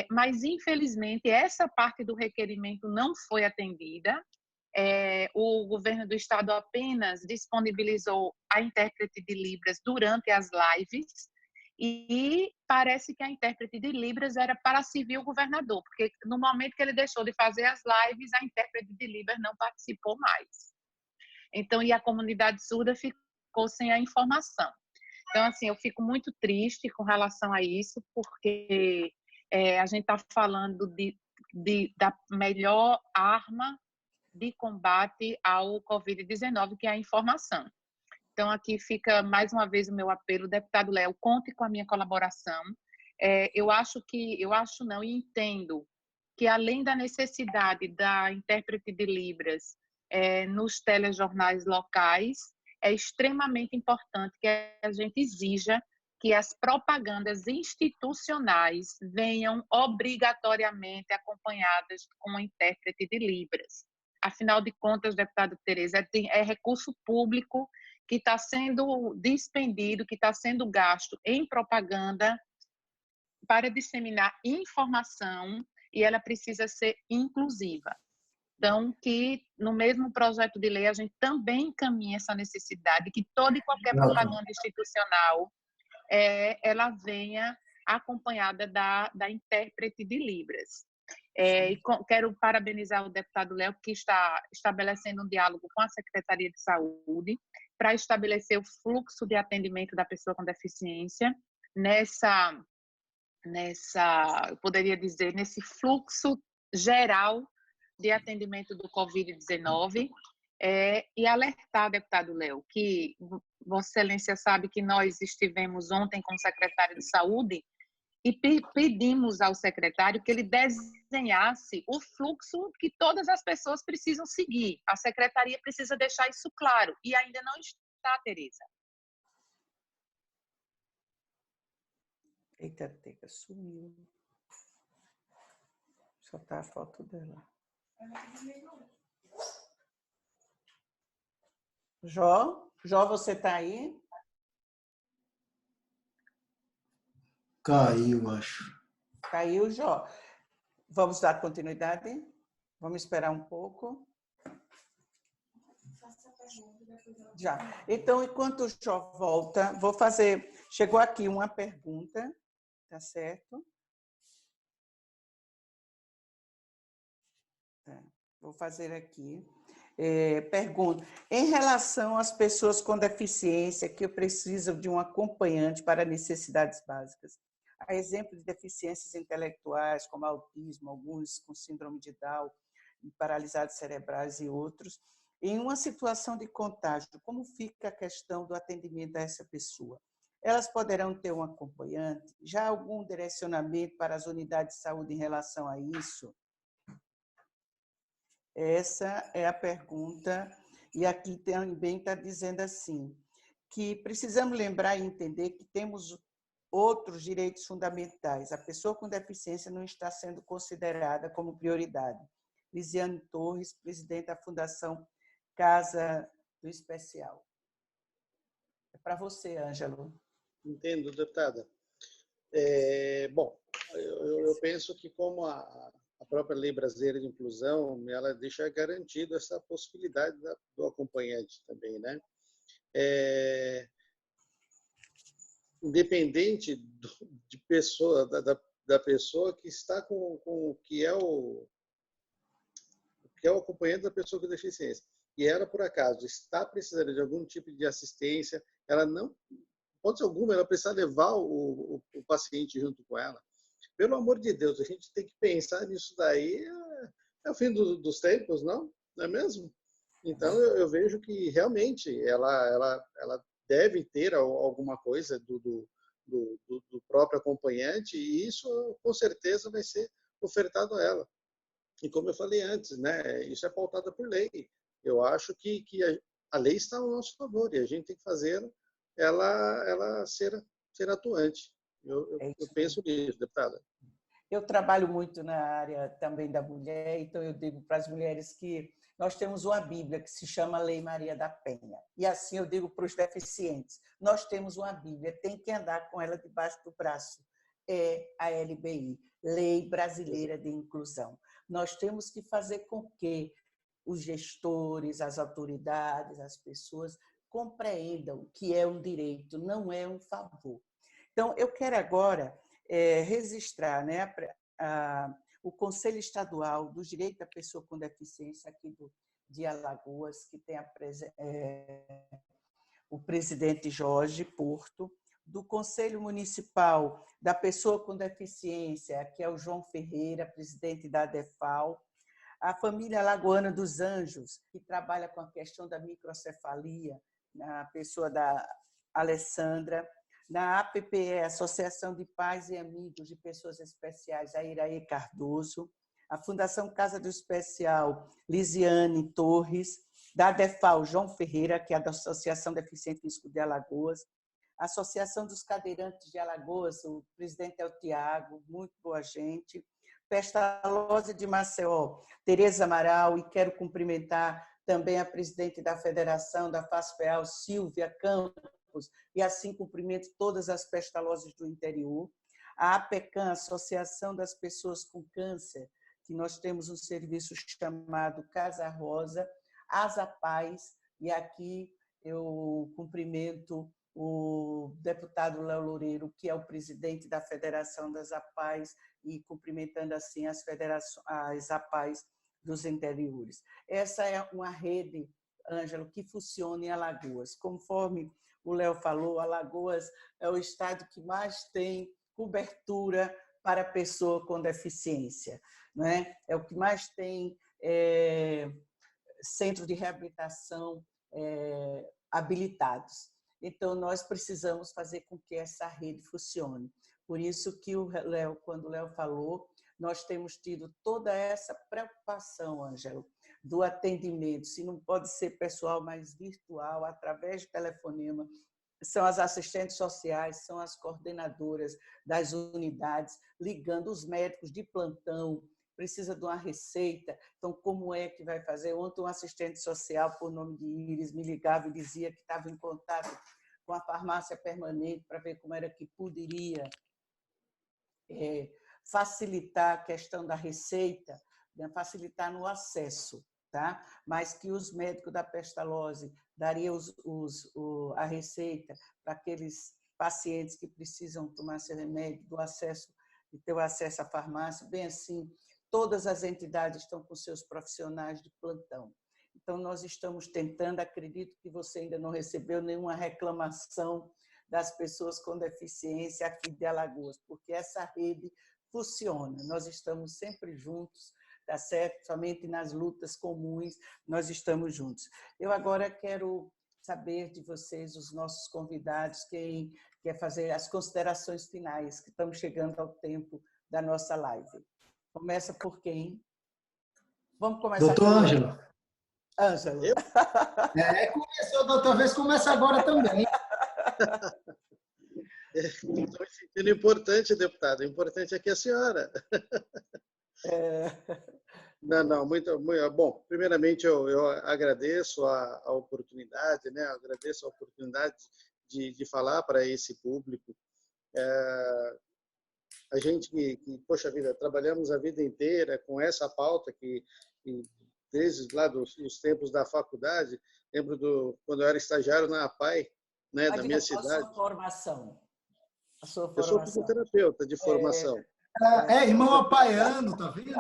mas, infelizmente, essa parte do requerimento não foi atendida. O governo do estado apenas disponibilizou a intérprete de Libras durante as lives, e parece que a intérprete de Libras era para servir o governador, porque no momento que ele deixou de fazer as lives, a intérprete de Libras não participou mais. Então, e a comunidade surda ficou sem a informação. Então, assim, eu fico muito triste com relação a isso, porque a gente está falando da melhor arma de combate ao Covid-19, que é a informação. Então, aqui fica mais uma vez o meu apelo, deputado Léo, conte com a minha colaboração. Eu entendo que, além da necessidade da intérprete de Libras nos telejornais locais, é extremamente importante que a gente exija que as propagandas institucionais venham obrigatoriamente acompanhadas com a intérprete de Libras. Afinal de contas, deputada Tereza, é recurso público que está sendo dispendido, que está sendo gasto em propaganda para disseminar informação, e ela precisa ser inclusiva. Então, que no mesmo projeto de lei a gente também encaminha essa necessidade, que toda e qualquer propaganda institucional ela venha acompanhada da intérprete de Libras. E quero parabenizar o deputado Léo, que está estabelecendo um diálogo com a Secretaria de Saúde para estabelecer o fluxo de atendimento da pessoa com deficiência eu poderia dizer, nesse fluxo geral de atendimento do Covid-19. E alertar, deputado Léo, que Vossa Excelência sabe que nós estivemos ontem com o secretário de Saúde e pedimos ao secretário que ele desenhasse o fluxo que todas as pessoas precisam seguir. A secretaria precisa deixar isso claro, e ainda não está, Tereza. Eita, Teca, sumiu. Só tá a foto dela. Jó, você está aí? Caiu, acho. Caiu, Jó. Vamos dar continuidade? Vamos esperar um pouco. Já. Então, enquanto o Jó volta, vou fazer... Chegou aqui uma pergunta, tá certo? Vou fazer aqui. Pergunta. Em relação às pessoas com deficiência que precisam de um acompanhante para necessidades básicas, há exemplo de deficiências intelectuais, como autismo, alguns com síndrome de Down, paralisados cerebrais e outros. Em uma situação de contágio, como fica a questão do atendimento a essa pessoa? Elas poderão ter um acompanhante? Já há algum direcionamento para as unidades de saúde em relação a isso? Essa é a pergunta, e aqui também está dizendo assim, que precisamos lembrar e entender que temos outros direitos fundamentais. A pessoa com deficiência não está sendo considerada como prioridade. Lisiane Torres, presidente da Fundação Casa do Especial. É para você, Ângelo. Entendo, deputada. Bom, eu penso que como a própria Lei Brasileira de Inclusão, ela deixa garantido essa possibilidade do acompanhante também, né? Independente de pessoa, da pessoa que está com o que é o acompanhante da pessoa com deficiência, e ela, por acaso, está precisando de algum tipo de assistência, ela não, pode ser alguma, ela precisa levar o paciente junto com ela. Pelo amor de Deus, a gente tem que pensar nisso daí, é o fim dos tempos, não? Não é mesmo? Então, eu vejo que realmente ela deve ter alguma coisa do próprio acompanhante, e isso com certeza vai ser ofertado a ela. E como eu falei antes, né, isso é pautado por lei. Eu acho que a lei está ao nosso favor e a gente tem que fazer ela ser atuante. Eu penso nisso, deputada. Eu trabalho muito na área também da mulher, então eu digo para as mulheres que nós temos uma Bíblia que se chama Lei Maria da Penha. E assim eu digo para os deficientes, nós temos uma Bíblia, tem que andar com ela debaixo do braço. É a LBI, Lei Brasileira de Inclusão. Nós temos que fazer com que os gestores, as autoridades, as pessoas compreendam que é um direito, não é um favor. Então, eu quero agora registrar, né, o Conselho Estadual dos Direitos da Pessoa com Deficiência aqui de Alagoas, que tem o presidente Jorge Porto, do Conselho Municipal da Pessoa com Deficiência, que é o João Ferreira, presidente da ADEFAL, a família Alagoana dos Anjos, que trabalha com a questão da microcefalia, na pessoa da Alessandra, na APPE, Associação de Pais e Amigos de Pessoas Especiais, a Iraê Cardoso, a Fundação Casa do Especial, Lisiane Torres, da ADEFAL, João Ferreira, que é da Associação Deficiente Físico de Alagoas, a Associação dos Cadeirantes de Alagoas, o presidente é o Tiago, muito boa gente, Pestalozzi de Maceió, Tereza Amaral, e quero cumprimentar também a presidente da Federação da FASPEAL, Silvia Campos, e assim cumprimento todas as Pestalozzi do interior, a APECAM, Associação das Pessoas com Câncer, que nós temos um serviço chamado Casa Rosa, Asa Paz, e aqui eu cumprimento o deputado Léo Loureiro, que é o presidente da Federação das APAES, e cumprimentando assim as APAES dos interiores. Essa é uma rede, Ângelo, que funciona em Alagoas. Conforme o Léo falou, Alagoas é o estado que mais tem cobertura para pessoa com deficiência, não é? É o que mais tem centros de reabilitação habilitados. Então, nós precisamos fazer com que essa rede funcione. Por isso que quando o Léo falou, nós temos tido toda essa preocupação, Ângelo, do atendimento, se não pode ser pessoal, mas virtual, através de telefonema. São as assistentes sociais, são as coordenadoras das unidades, ligando os médicos de plantão, precisa de uma receita, então como é que vai fazer? Ontem um assistente social, por nome de Iris, me ligava e dizia que estava em contato com a farmácia permanente para ver como era que poderia facilitar a questão da receita, né? Facilitar no acesso, tá? Mas que os médicos da pestalose dariam a receita para aqueles pacientes que precisam tomar seu remédio, de ter o acesso à farmácia, bem assim, todas as entidades estão com seus profissionais de plantão. Então, nós estamos tentando, acredito que você ainda não recebeu nenhuma reclamação das pessoas com deficiência aqui de Alagoas, porque essa rede funciona, nós estamos sempre juntos, tá certo? Somente nas lutas comuns nós estamos juntos. Eu agora quero saber de vocês, os nossos convidados, quem quer fazer as considerações finais, que estamos chegando ao tempo da nossa live. Começa por quem? Vamos começar Doutor Ângelo. Ângelo. Começou da outra vez, começa agora também. Estou me sentindo importante, deputado. O importante é que a senhora. Não, muito bom. Primeiramente, eu agradeço a oportunidade, né? Agradeço a oportunidade de falar para esse público. A gente poxa vida, trabalhamos a vida inteira com essa pauta que desde lá dos tempos da faculdade, lembro quando eu era estagiário na APAI, né, da minha cidade. A sua formação? Eu sou fisioterapeuta de formação. Irmão apaiano, tá vendo?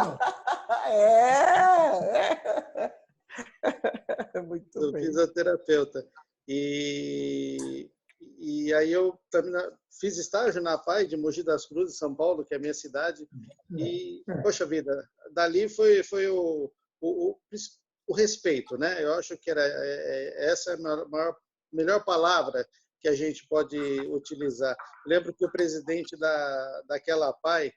Muito sou bem. Fisioterapeuta. E aí eu também fiz estágio na APAI de Mogi das Cruzes, São Paulo, que é a minha cidade. E, poxa vida, dali foi o respeito, né? Eu acho que essa é a melhor palavra que a gente pode utilizar. Lembro que o presidente daquela APAI,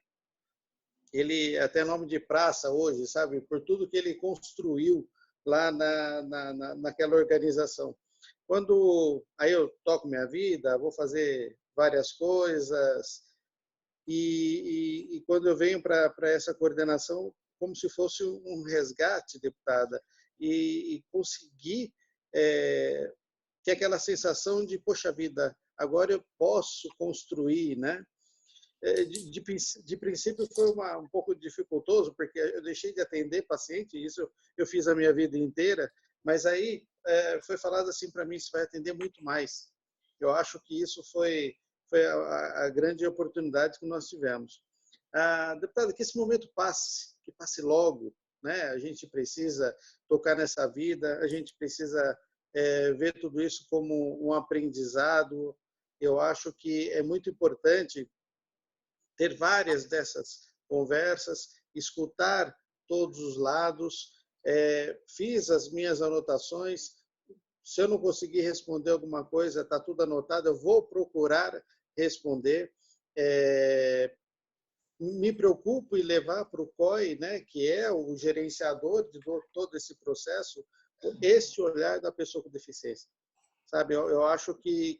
ele até nome de praça hoje, sabe? Por tudo que ele construiu lá naquela organização. Aí eu toco minha vida, vou fazer várias coisas, e quando eu venho para essa coordenação, como se fosse um resgate, deputada, e conseguir ter aquela sensação de, poxa vida, agora eu posso construir, né? De princípio foi um pouco dificultoso, porque eu deixei de atender paciente, isso eu fiz a minha vida inteira, mas aí foi falado assim para mim, você vai atender muito mais. Eu acho que isso foi a grande oportunidade que nós tivemos. Deputado, que esse momento que passe logo, né? A gente precisa tocar nessa vida, a gente precisa ver tudo isso como um aprendizado. Eu acho que é muito importante ter várias dessas conversas, escutar todos os lados. Fiz as minhas anotações. Se eu não conseguir responder alguma coisa, está tudo anotado, eu vou procurar responder. Me preocupo em levar para o COI, né, que é o gerenciador de todo esse processo, esse olhar da pessoa com deficiência. Sabe, eu acho que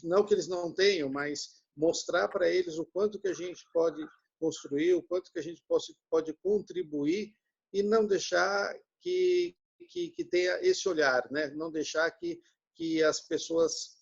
não que eles não tenham, mas mostrar para eles o quanto que a gente pode construir, o quanto que a gente pode contribuir e não deixar que tenha esse olhar, né? Não deixar que as pessoas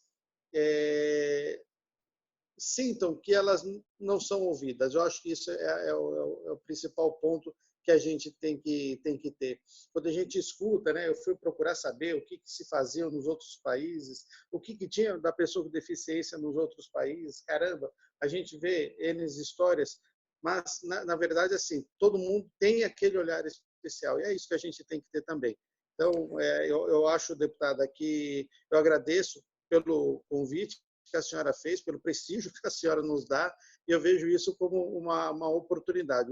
sintam que elas não são ouvidas. Eu acho que isso é o principal ponto que a gente tem que ter. Quando a gente escuta, né, eu fui procurar saber o que se fazia nos outros países, o que tinha da pessoa com deficiência nos outros países. Caramba, a gente vê N histórias, mas, na verdade, assim, todo mundo tem aquele olhar especial, e é isso que a gente tem que ter também. Então, eu acho, deputada, que eu agradeço pelo convite que a senhora fez, pelo prestígio que a senhora nos dá, e eu vejo isso como uma oportunidade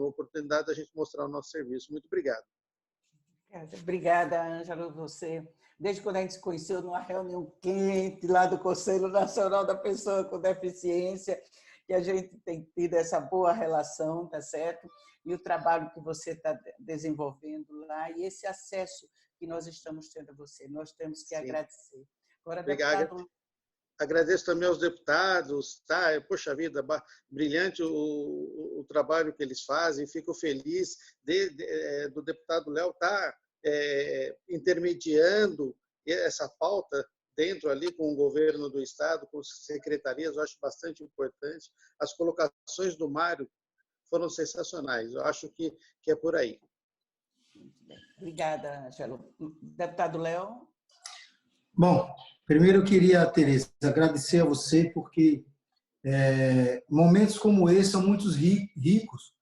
da gente mostrar o nosso serviço. Muito obrigado. Obrigada, Ângela. Você, desde quando a gente se conheceu numa reunião quente lá do Conselho Nacional da Pessoa com Deficiência, que a gente tem tido essa boa relação, tá certo? E o trabalho que você está desenvolvendo lá e esse acesso que nós estamos tendo a você. Nós temos que agradecer. Agora, deputado... Agradeço também aos deputados, tá? Poxa vida, brilhante o trabalho que eles fazem. Fico feliz do deputado Léo estar intermediando essa pauta dentro ali com o governo do estado, com as secretarias. Eu acho bastante importante. As colocações do Mário foram sensacionais. Eu acho que é por aí. Obrigada, Ângelo. Deputado Léo. Bom, primeiro eu queria, Tereza, agradecer a você, porque momentos como esse são muito ricos,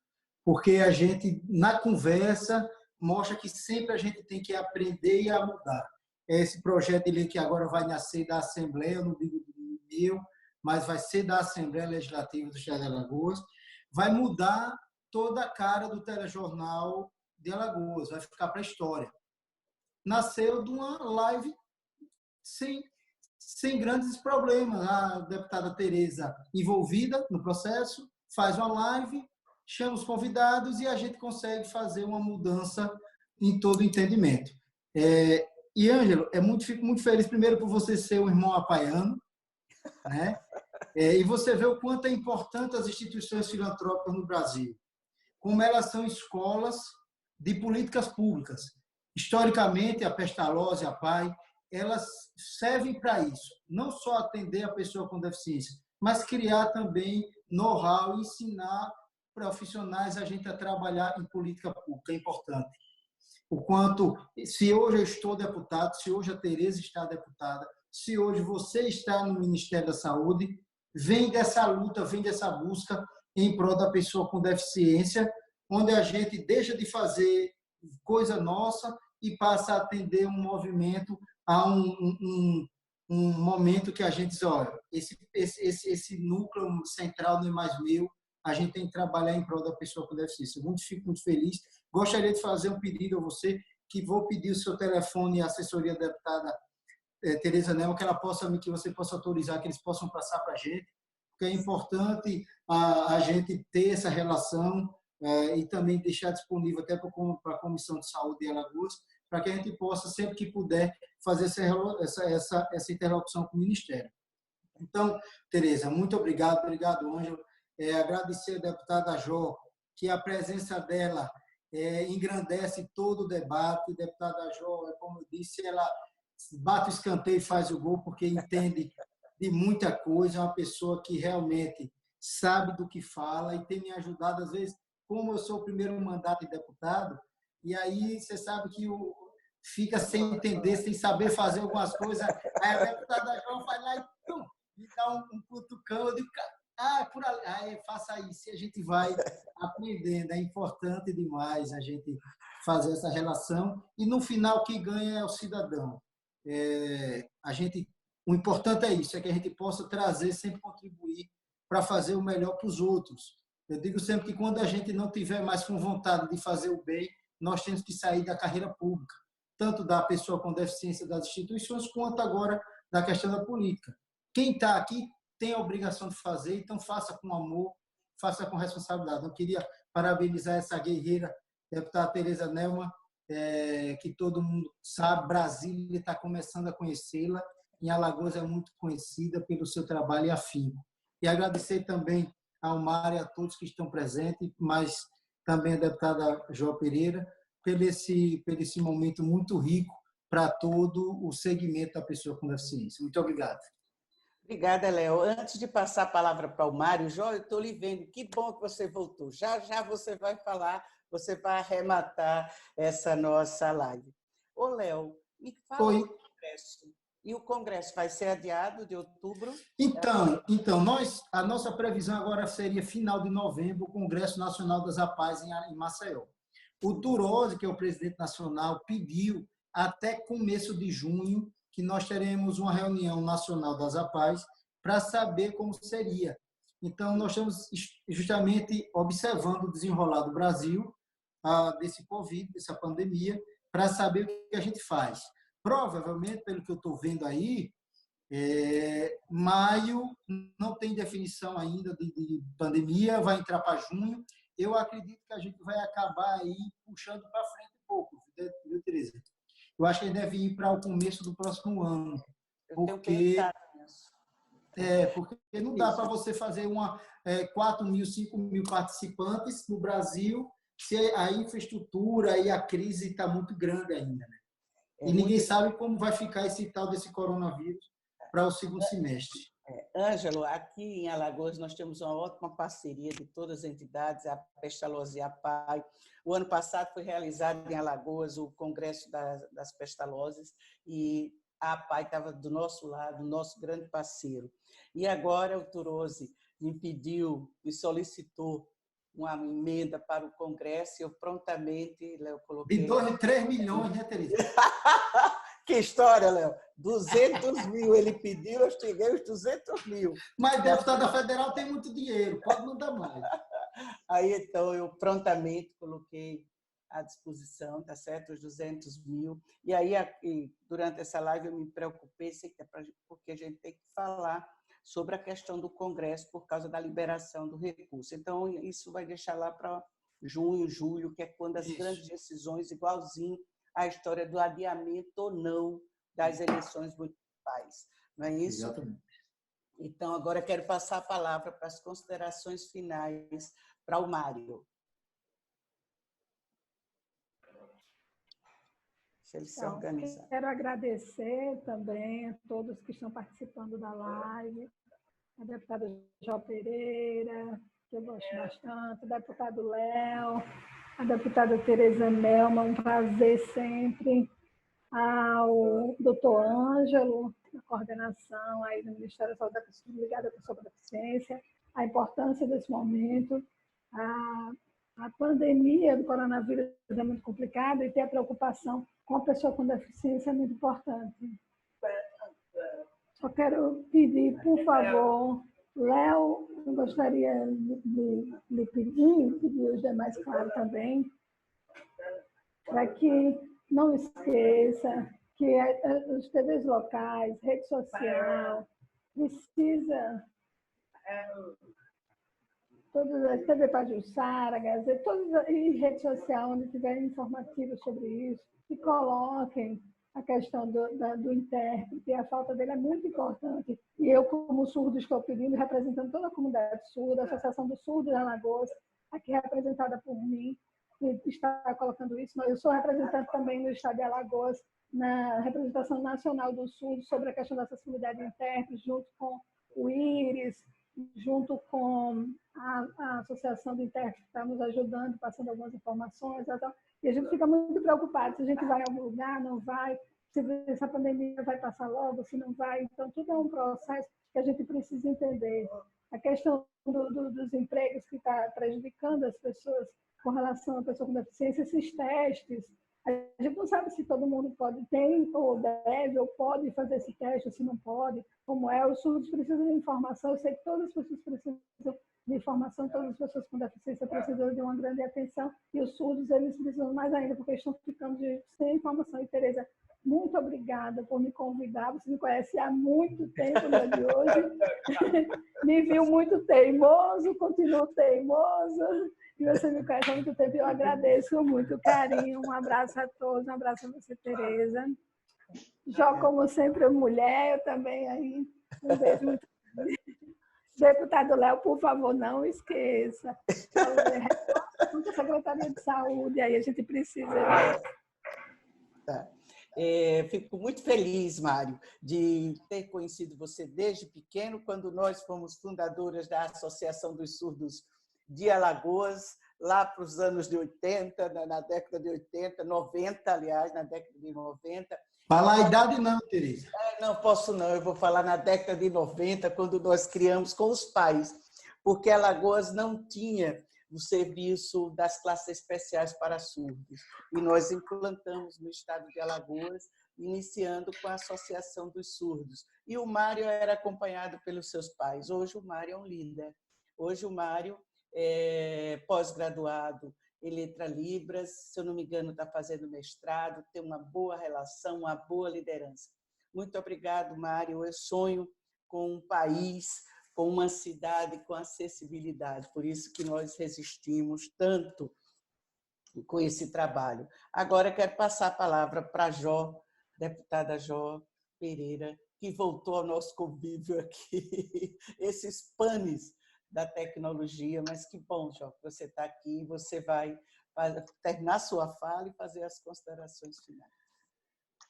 porque a gente, na conversa, mostra que sempre a gente tem que aprender e a mudar. Esse projeto de lei que agora vai nascer da Assembleia, eu não digo do meu, mas vai ser da Assembleia Legislativa do Estado de Alagoas, vai mudar toda a cara do telejornal de Alagoas, vai ficar para a história. Nasceu de uma live sem grandes problemas. A deputada Tereza, envolvida no processo, faz uma live, chama os convidados e a gente consegue fazer uma mudança em todo o entendimento. E, Ângelo, fico muito feliz, primeiro, por você ser um irmão apaiano, né? E você vê o quanto é importante as instituições filantrópicas no Brasil, como elas são escolas de políticas públicas. Historicamente, a Pestalozzi, a PAI, elas servem para isso, não só atender a pessoa com deficiência, mas criar também know-how, ensinar profissionais a gente a trabalhar em política pública, é importante. O quanto, se hoje eu estou deputado, se hoje a Tereza está deputada, se hoje você está no Ministério da Saúde, vem dessa luta, vem dessa busca em prol da pessoa com deficiência, onde a gente deixa de fazer coisa nossa e passa a atender um movimento, a um momento que a gente diz, olha, esse núcleo central não é mais meu, a gente tem que trabalhar em prol da pessoa com deficiência. Fico muito feliz. Gostaria de fazer um pedido a você, que vou pedir o seu telefone e a assessoria da deputada Tereza Nelma, que você possa autorizar, que eles possam passar para a gente, porque é importante a gente ter essa relação e também deixar disponível até para a Comissão de Saúde de Alagoas, para que a gente possa, sempre que puder, fazer essa interlocução com o Ministério. Então, Tereza, muito obrigado, Ângelo. Agradecer a deputada Jó, que a presença dela engrandece todo o debate. A deputada Jó, como eu disse, ela bate o escanteio e faz o gol, porque entende de muita coisa, é uma pessoa que realmente sabe do que fala e tem me ajudado, às vezes, como eu sou o primeiro mandato de deputado, e aí você sabe que fica sem entender, sem saber fazer algumas coisas, aí a deputada João vai lá e me dá um cutucão, eu digo, por ali, faça isso, e a gente vai aprendendo, é importante demais a gente fazer essa relação, e no final quem ganha é o cidadão. O importante é isso, é que a gente possa trazer, sempre contribuir para fazer o melhor para os outros. Eu digo sempre que quando a gente não tiver mais com vontade de fazer o bem, nós temos que sair da carreira pública, tanto da pessoa com deficiência das instituições, quanto agora da questão da política. Quem está aqui tem a obrigação de fazer, então faça com amor, faça com responsabilidade. Eu queria parabenizar essa guerreira, deputada Tereza Nelma, que todo mundo sabe, Brasília está começando a conhecê-la, em Alagoas é muito conhecida pelo seu trabalho e afinco. E agradecer também ao Mário e a todos que estão presentes, mas também a deputada Jó Pereira, por esse momento muito rico para todo o segmento da pessoa com deficiência. Muito obrigado. Obrigada, Léo. Antes de passar a palavra para o Mário, Jó, eu estou lhe vendo. Que bom que você voltou. Já você vai falar, você vai arrematar essa nossa live. Ô, Léo, me fala do Congresso. E o Congresso vai ser adiado de outubro? Então a nossa previsão agora seria final de novembro, o Congresso Nacional das APAES em Maceió. O Turose, que é o presidente nacional, pediu até começo de junho que nós teremos uma reunião nacional das APAES para saber como seria. Então, nós estamos justamente observando o desenrolar do Brasil, desse Covid, dessa pandemia, para saber o que a gente faz. Provavelmente, pelo que eu estou vendo aí, maio não tem definição ainda de pandemia, vai entrar para junho. Eu acredito que a gente vai acabar aí puxando para frente um pouco, viu, Tereza? Eu acho que ele deve ir para o começo do próximo ano, porque não dá para você fazer 4 mil, 5 mil participantes no Brasil se a infraestrutura e a crise está muito grande ainda, né? E ninguém sabe como vai ficar esse tal desse coronavírus para o segundo semestre. Ângelo, aqui em Alagoas nós temos uma ótima parceria de todas as entidades, a Pestalozzi e a PAI. O ano passado foi realizado em Alagoas o Congresso das Pestalozzi e a PAI estava do nosso lado, nosso grande parceiro. E agora o Turozzi me pediu, me solicitou uma emenda para o Congresso e eu prontamente, Léo, coloquei... De 3 milhões, né, Tereza? Que história, Léo. 200 mil ele pediu, eu cheguei aos 200 mil. Mas deputada federal tem muito dinheiro, pode mandar mais. Aí, então, eu prontamente coloquei à disposição, tá certo? Os 200 mil. E aí, durante essa live, eu me preocupei, porque a gente tem que falar sobre a questão do Congresso por causa da liberação do recurso. Então, isso vai deixar lá para junho, julho, que é quando as grandes decisões, igualzinho à história do adiamento ou não das eleições municipais. Não é isso? Exatamente. Então, agora eu quero passar a palavra para as considerações finais para o Mário. Deixa ele se organizar. Quero agradecer também a todos que estão participando da live, a deputada Jó Pereira, que eu gosto bastante, o deputado Léo, a deputada Tereza Melma, um prazer sempre, ao doutor Ângelo, na coordenação aí do Ministério da Saúde ligada à pessoa com deficiência, a importância desse momento, a pandemia do coronavírus é muito complicada e ter a preocupação com a pessoa com deficiência é muito importante. Só quero pedir, por favor, Léo, eu gostaria de lhe pedir os demais, claro, também, para que não esqueça que os TVs locais, rede social, precisa... Todas as TV Pajuçara, Gazeta, todas em rede social, onde tiver informativos sobre isso, que coloquem a questão do intérprete, a falta dele é muito importante. E eu, como surdo, estou pedindo, representando toda a comunidade surda, a Associação dos Surdos de Alagoas, aqui representada por mim, que está colocando isso. Eu sou representante também no estado de Alagoas, na representação nacional do surdo, sobre a questão da acessibilidade de intérpretes, junto com o IRIS, junto com a Associação de Intérpretes, que está nos ajudando, passando algumas informações. E a gente fica muito preocupado se a gente vai a algum lugar, não vai, se essa pandemia vai passar logo, se não vai. Então, tudo é um processo que a gente precisa entender. A questão dos empregos que está prejudicando as pessoas com relação à pessoa com deficiência, esses testes. A gente não sabe se todo mundo tem ou deve ou pode fazer esse teste, ou se não pode, como é. Os surdos precisam de informação. Eu sei que todas as pessoas precisam de informação, todas as pessoas com deficiência precisam de uma grande atenção, e os surdos, eles precisam mais ainda, porque estão ficando sem informação. E, Tereza, muito obrigada por me convidar. Você me conhece há muito tempo, no dia de hoje. Me viu muito teimoso, continuo teimoso. E você me conhece há muito tempo e eu agradeço muito o carinho. Um abraço a todos, um abraço a você, Tereza. Jó, como sempre, mulher, eu também aí. Um beijo muito. Deputado Léo, por favor, não esqueça. A Secretaria de Saúde, aí a gente precisa. Tá. Fico muito feliz, Mário, de ter conhecido você desde pequeno, quando nós fomos fundadoras da Associação dos Surdos de Alagoas, lá para os anos de 80, na década de 80, 90, aliás, na década de 90. Falar a idade não, Tereza. Não posso não, eu vou falar na década de 90, quando nós criamos com os pais, porque Alagoas não tinha o serviço das classes especiais para surdos. E nós implantamos no estado de Alagoas, iniciando com a Associação dos Surdos. E o Mário era acompanhado pelos seus pais. Hoje o Mário é um líder. Hoje o Mário é pós-graduado Eletra Libras, se eu não me engano, está fazendo mestrado, tem uma boa relação, uma boa liderança. Muito obrigado, Mário. Eu sonho com um país, com uma cidade com acessibilidade, por isso que nós resistimos tanto com esse trabalho. Agora quero passar a palavra para a Jó, deputada Jó Pereira, que voltou ao nosso convívio aqui, esses panes da tecnologia, mas que bom, Jó, que você está aqui, você vai terminar sua fala e fazer as considerações finais.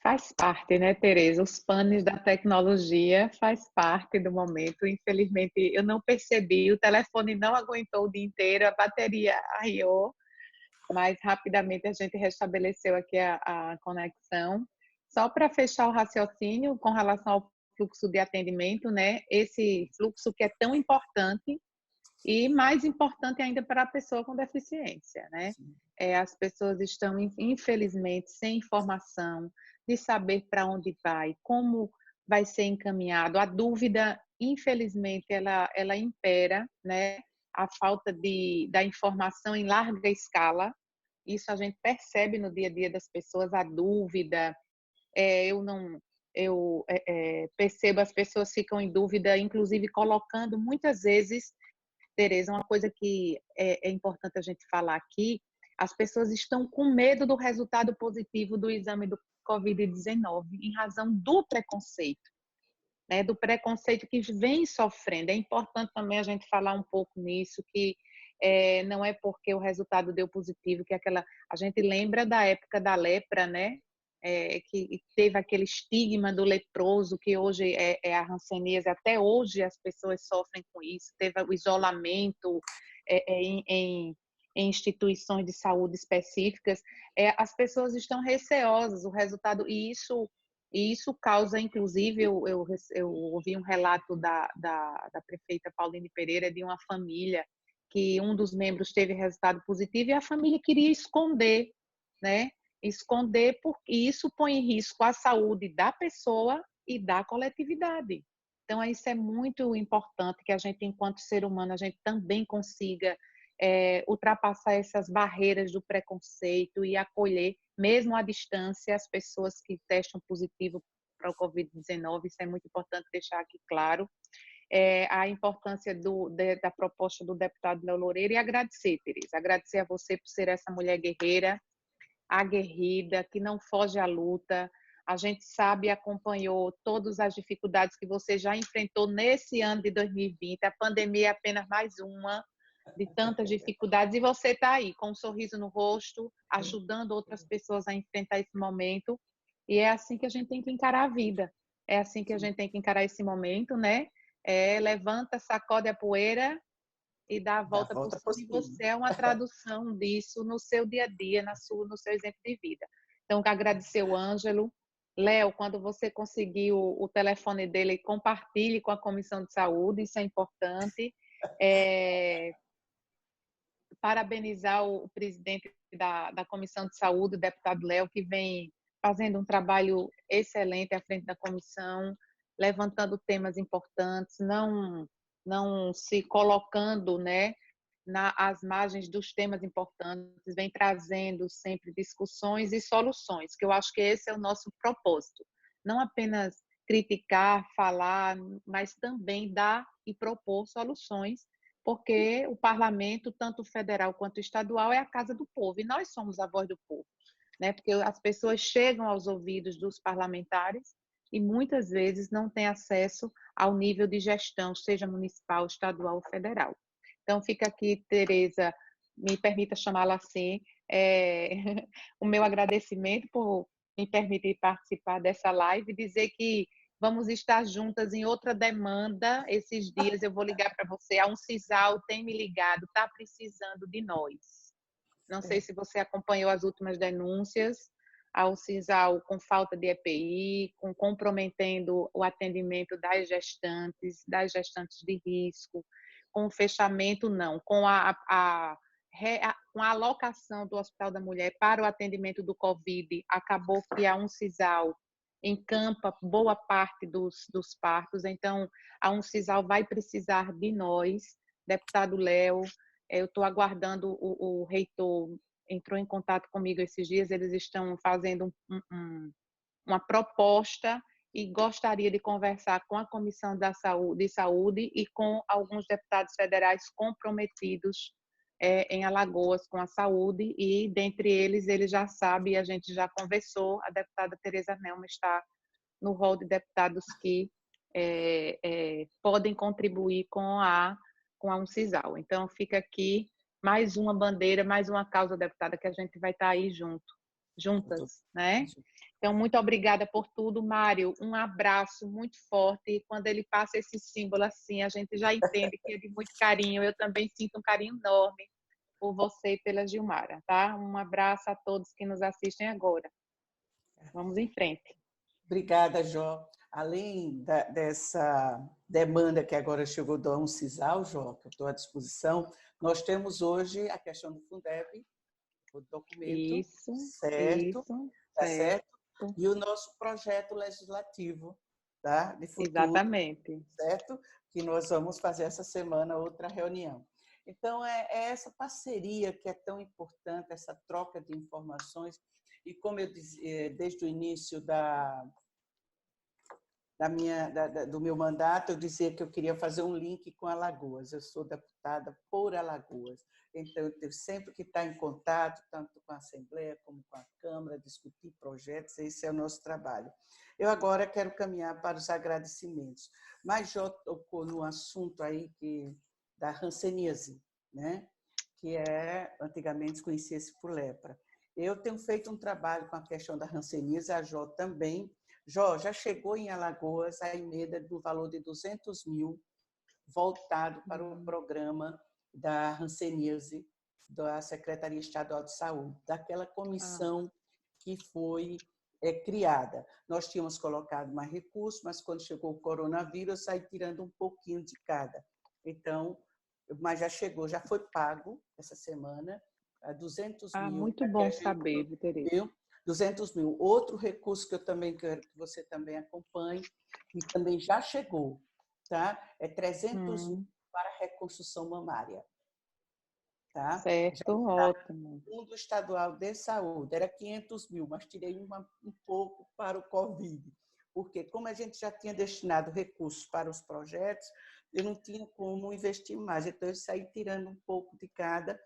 Faz parte, né, Tereza? Os panes da tecnologia faz parte do momento. Infelizmente, eu não percebi, o telefone não aguentou o dia inteiro, a bateria arriou, mas rapidamente a gente restabeleceu aqui a conexão. Só para fechar o raciocínio com relação ao fluxo de atendimento, né? Esse fluxo que é tão importante e mais importante ainda para a pessoa com deficiência, né? As pessoas estão, infelizmente, sem informação de saber para onde vai, como vai ser encaminhado. A dúvida, infelizmente, ela impera, né? A falta da informação em larga escala. Isso a gente percebe no dia a dia das pessoas, a dúvida. Eu percebo as pessoas ficam em dúvida, inclusive colocando muitas vezes, Tereza, uma coisa que é importante a gente falar aqui, as pessoas estão com medo do resultado positivo do exame do Covid-19 em razão do preconceito, né? Do preconceito que vem sofrendo. É importante também a gente falar um pouco nisso, que não é porque o resultado deu positivo, que a gente lembra da época da lepra, né? Que teve aquele estigma do leproso, que hoje é a hanseníase, até hoje as pessoas sofrem com isso, teve o isolamento em instituições de saúde específicas, as pessoas estão receosas, o resultado, e isso causa, inclusive, eu ouvi um relato da prefeita Pauline Pereira, de uma família que um dos membros teve resultado positivo e a família queria esconder, né? Esconder, porque isso põe em risco a saúde da pessoa e da coletividade. Então, isso é muito importante que a gente, enquanto ser humano, a gente também consiga ultrapassar essas barreiras do preconceito e acolher, mesmo à distância, as pessoas que testam positivo para o Covid-19. Isso é muito importante deixar aqui claro. A importância da proposta do deputado Léo Loureiro, e agradecer, Tereza, agradecer a você por ser essa mulher guerreira, aguerrida, que não foge à luta. A gente sabe e acompanhou todas as dificuldades que você já enfrentou nesse ano de 2020. A pandemia é apenas mais uma de tantas dificuldades, e você está aí com um sorriso no rosto, ajudando outras pessoas a enfrentar esse momento. E é assim que a gente tem que encarar a vida. É assim que a gente tem que encarar esse momento, né? Levanta, sacode a poeira e dá a volta por cima. E você é uma tradução disso no seu dia a dia, no seu exemplo de vida. Então, agradecer o Ângelo. Léo, quando você conseguir o telefone dele, compartilhe com a Comissão de Saúde, isso é importante. Parabenizar o presidente da Comissão de Saúde, o deputado Léo, que vem fazendo um trabalho excelente à frente da comissão, levantando temas importantes, não se colocando, né, às margens dos temas importantes, vem trazendo sempre discussões e soluções, que eu acho que esse é o nosso propósito. Não apenas criticar, falar, mas também dar e propor soluções, porque o parlamento, tanto federal quanto estadual, é a casa do povo, e nós somos a voz do povo, né? Porque as pessoas chegam aos ouvidos dos parlamentares e muitas vezes não têm acesso ao nível de gestão, seja municipal, estadual ou federal. Então, fica aqui, Tereza, me permita chamá-la assim, o meu agradecimento por me permitir participar dessa live e dizer que vamos estar juntas em outra demanda. Esses dias eu vou ligar para você. A Uncisal tem me ligado, está precisando de nós. Não sei se você acompanhou as últimas denúncias. A Uncisal com falta de EPI, comprometendo o atendimento das gestantes de risco, com o fechamento, não, com a alocação do Hospital da Mulher para o atendimento do Covid, acabou que a Uncisal encampa boa parte dos partos. Então, a Uncisal vai precisar de nós, deputado Léo, Eu estou aguardando, o reitor entrou em contato comigo esses dias, eles estão fazendo uma proposta e gostaria de conversar com a Comissão de Saúde e com alguns deputados federais comprometidos em Alagoas com a saúde, e dentre eles, ele já sabe, a gente já conversou, a deputada Tereza Nelma está no rol de deputados que podem contribuir com a Uncisal. Então, fica aqui mais uma bandeira, mais uma causa, deputada, que a gente vai estar aí juntas, né? Então, muito obrigada por tudo, Mário. Um abraço muito forte. E quando ele passa esse símbolo assim, a gente já entende que é de muito carinho. Eu também sinto um carinho enorme por você e pela Gilmara, tá? Um abraço a todos que nos assistem agora. Vamos em frente. Obrigada, Jó. Além dessa demanda que agora chegou do Uncisal, Jó, que eu estou à disposição, nós temos hoje a questão do Fundeb, o documento, Isso, certo? isso, Tá certo? E o nosso projeto legislativo, tá? De futuro, exatamente, certo? Que nós vamos fazer essa semana outra reunião. Então, é essa parceria que é tão importante, essa troca de informações. E como eu disse, desde o início do meu mandato, eu dizia que eu queria fazer um link com Alagoas. Eu sou deputada por Alagoas. Então, eu tenho sempre que estar em contato, tanto com a Assembleia como com a Câmara, discutir projetos, esse é o nosso trabalho. Eu agora quero caminhar para os agradecimentos, mas já tocou no assunto aí da hanseníase, né? Que antigamente conhecia-se por lepra. Eu tenho feito um trabalho com a questão da hanseníase, a Jó também. Jó, já chegou em Alagoas a emenda do valor de 200 mil voltado para o programa da hanseníase da Secretaria Estadual de Saúde, daquela comissão que foi criada. Nós tínhamos colocado mais recursos, mas quando chegou o coronavírus, eu saí tirando um pouquinho de cada. Então, mas já chegou, já foi pago essa semana, 200 mil. Muito bom saber, Tereza. 200 mil. Outro recurso que eu também quero que você também acompanhe, e também já chegou, tá? É 300 mil para a reconstrução mamária. Tá? Certo, ótimo. Fundo Estadual de Saúde, era 500 mil, mas tirei um pouco para o Covid, porque como a gente já tinha destinado recursos para os projetos, eu não tinha como investir mais, então eu saí tirando um pouco de cada.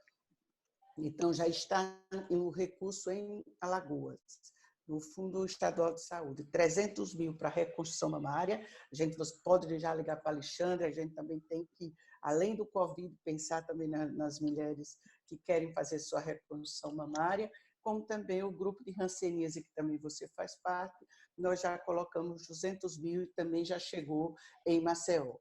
Então, já está o recurso em Alagoas, no Fundo Estadual de Saúde, 300 mil para a reconstrução mamária. Você pode já ligar para a Alexandre, a gente também tem que, além do Covid, pensar também nas mulheres que querem fazer sua reconstrução mamária, como também o grupo de hanseníase, que também você faz parte. Nós já colocamos 200 mil e também já chegou em Maceió.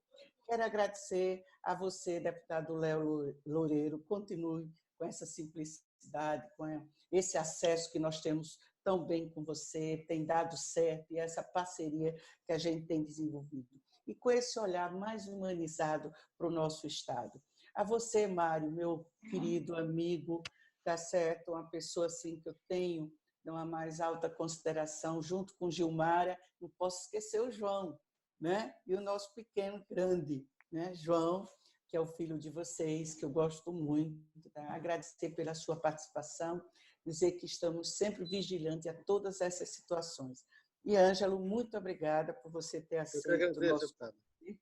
Quero agradecer a você, deputado Léo Loureiro, continue com essa simplicidade, com esse acesso que nós temos tão bem com você, tem dado certo, e essa parceria que a gente tem desenvolvido. E com esse olhar mais humanizado para o nosso Estado. A você, Mário, meu querido amigo, tá certo? Uma pessoa assim que eu tenho uma mais alta consideração, junto com Gilmara, não posso esquecer o João, né? E o nosso pequeno grande, né? João, que é o filho de vocês, que eu gosto muito. Tá? Agradecer pela sua participação, dizer que estamos sempre vigilantes a todas essas situações. E, Ângelo, muito obrigada por você ter aceito o nosso convite,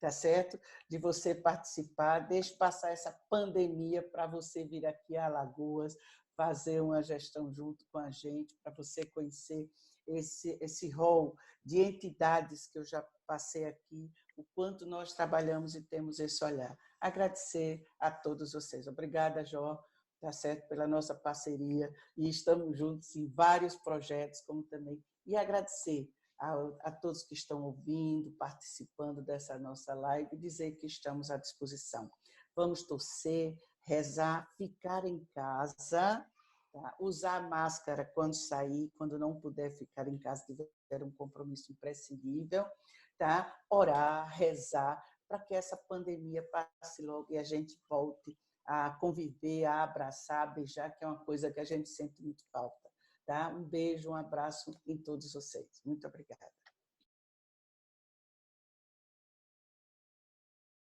tá certo? De você participar, deixe passar essa pandemia para você vir aqui a Alagoas, fazer uma gestão junto com a gente, para você conhecer esse rol de entidades que eu já passei aqui, o quanto nós trabalhamos e temos esse olhar. Agradecer a todos vocês. Obrigada, Jó, tá certo, pela nossa parceria, e estamos juntos em vários projetos, como também, e agradecer a todos que estão ouvindo, participando dessa nossa live, e dizer que estamos à disposição. Vamos torcer, rezar, ficar em casa, tá? Usar máscara quando sair, quando não puder ficar em casa, tiver um compromisso imprescindível, tá? Orar, rezar, para que essa pandemia passe logo e a gente volte a conviver, a abraçar, a beijar, que é uma coisa que a gente sente muito falta. Tá? Um beijo, um abraço em todos vocês. Muito obrigada.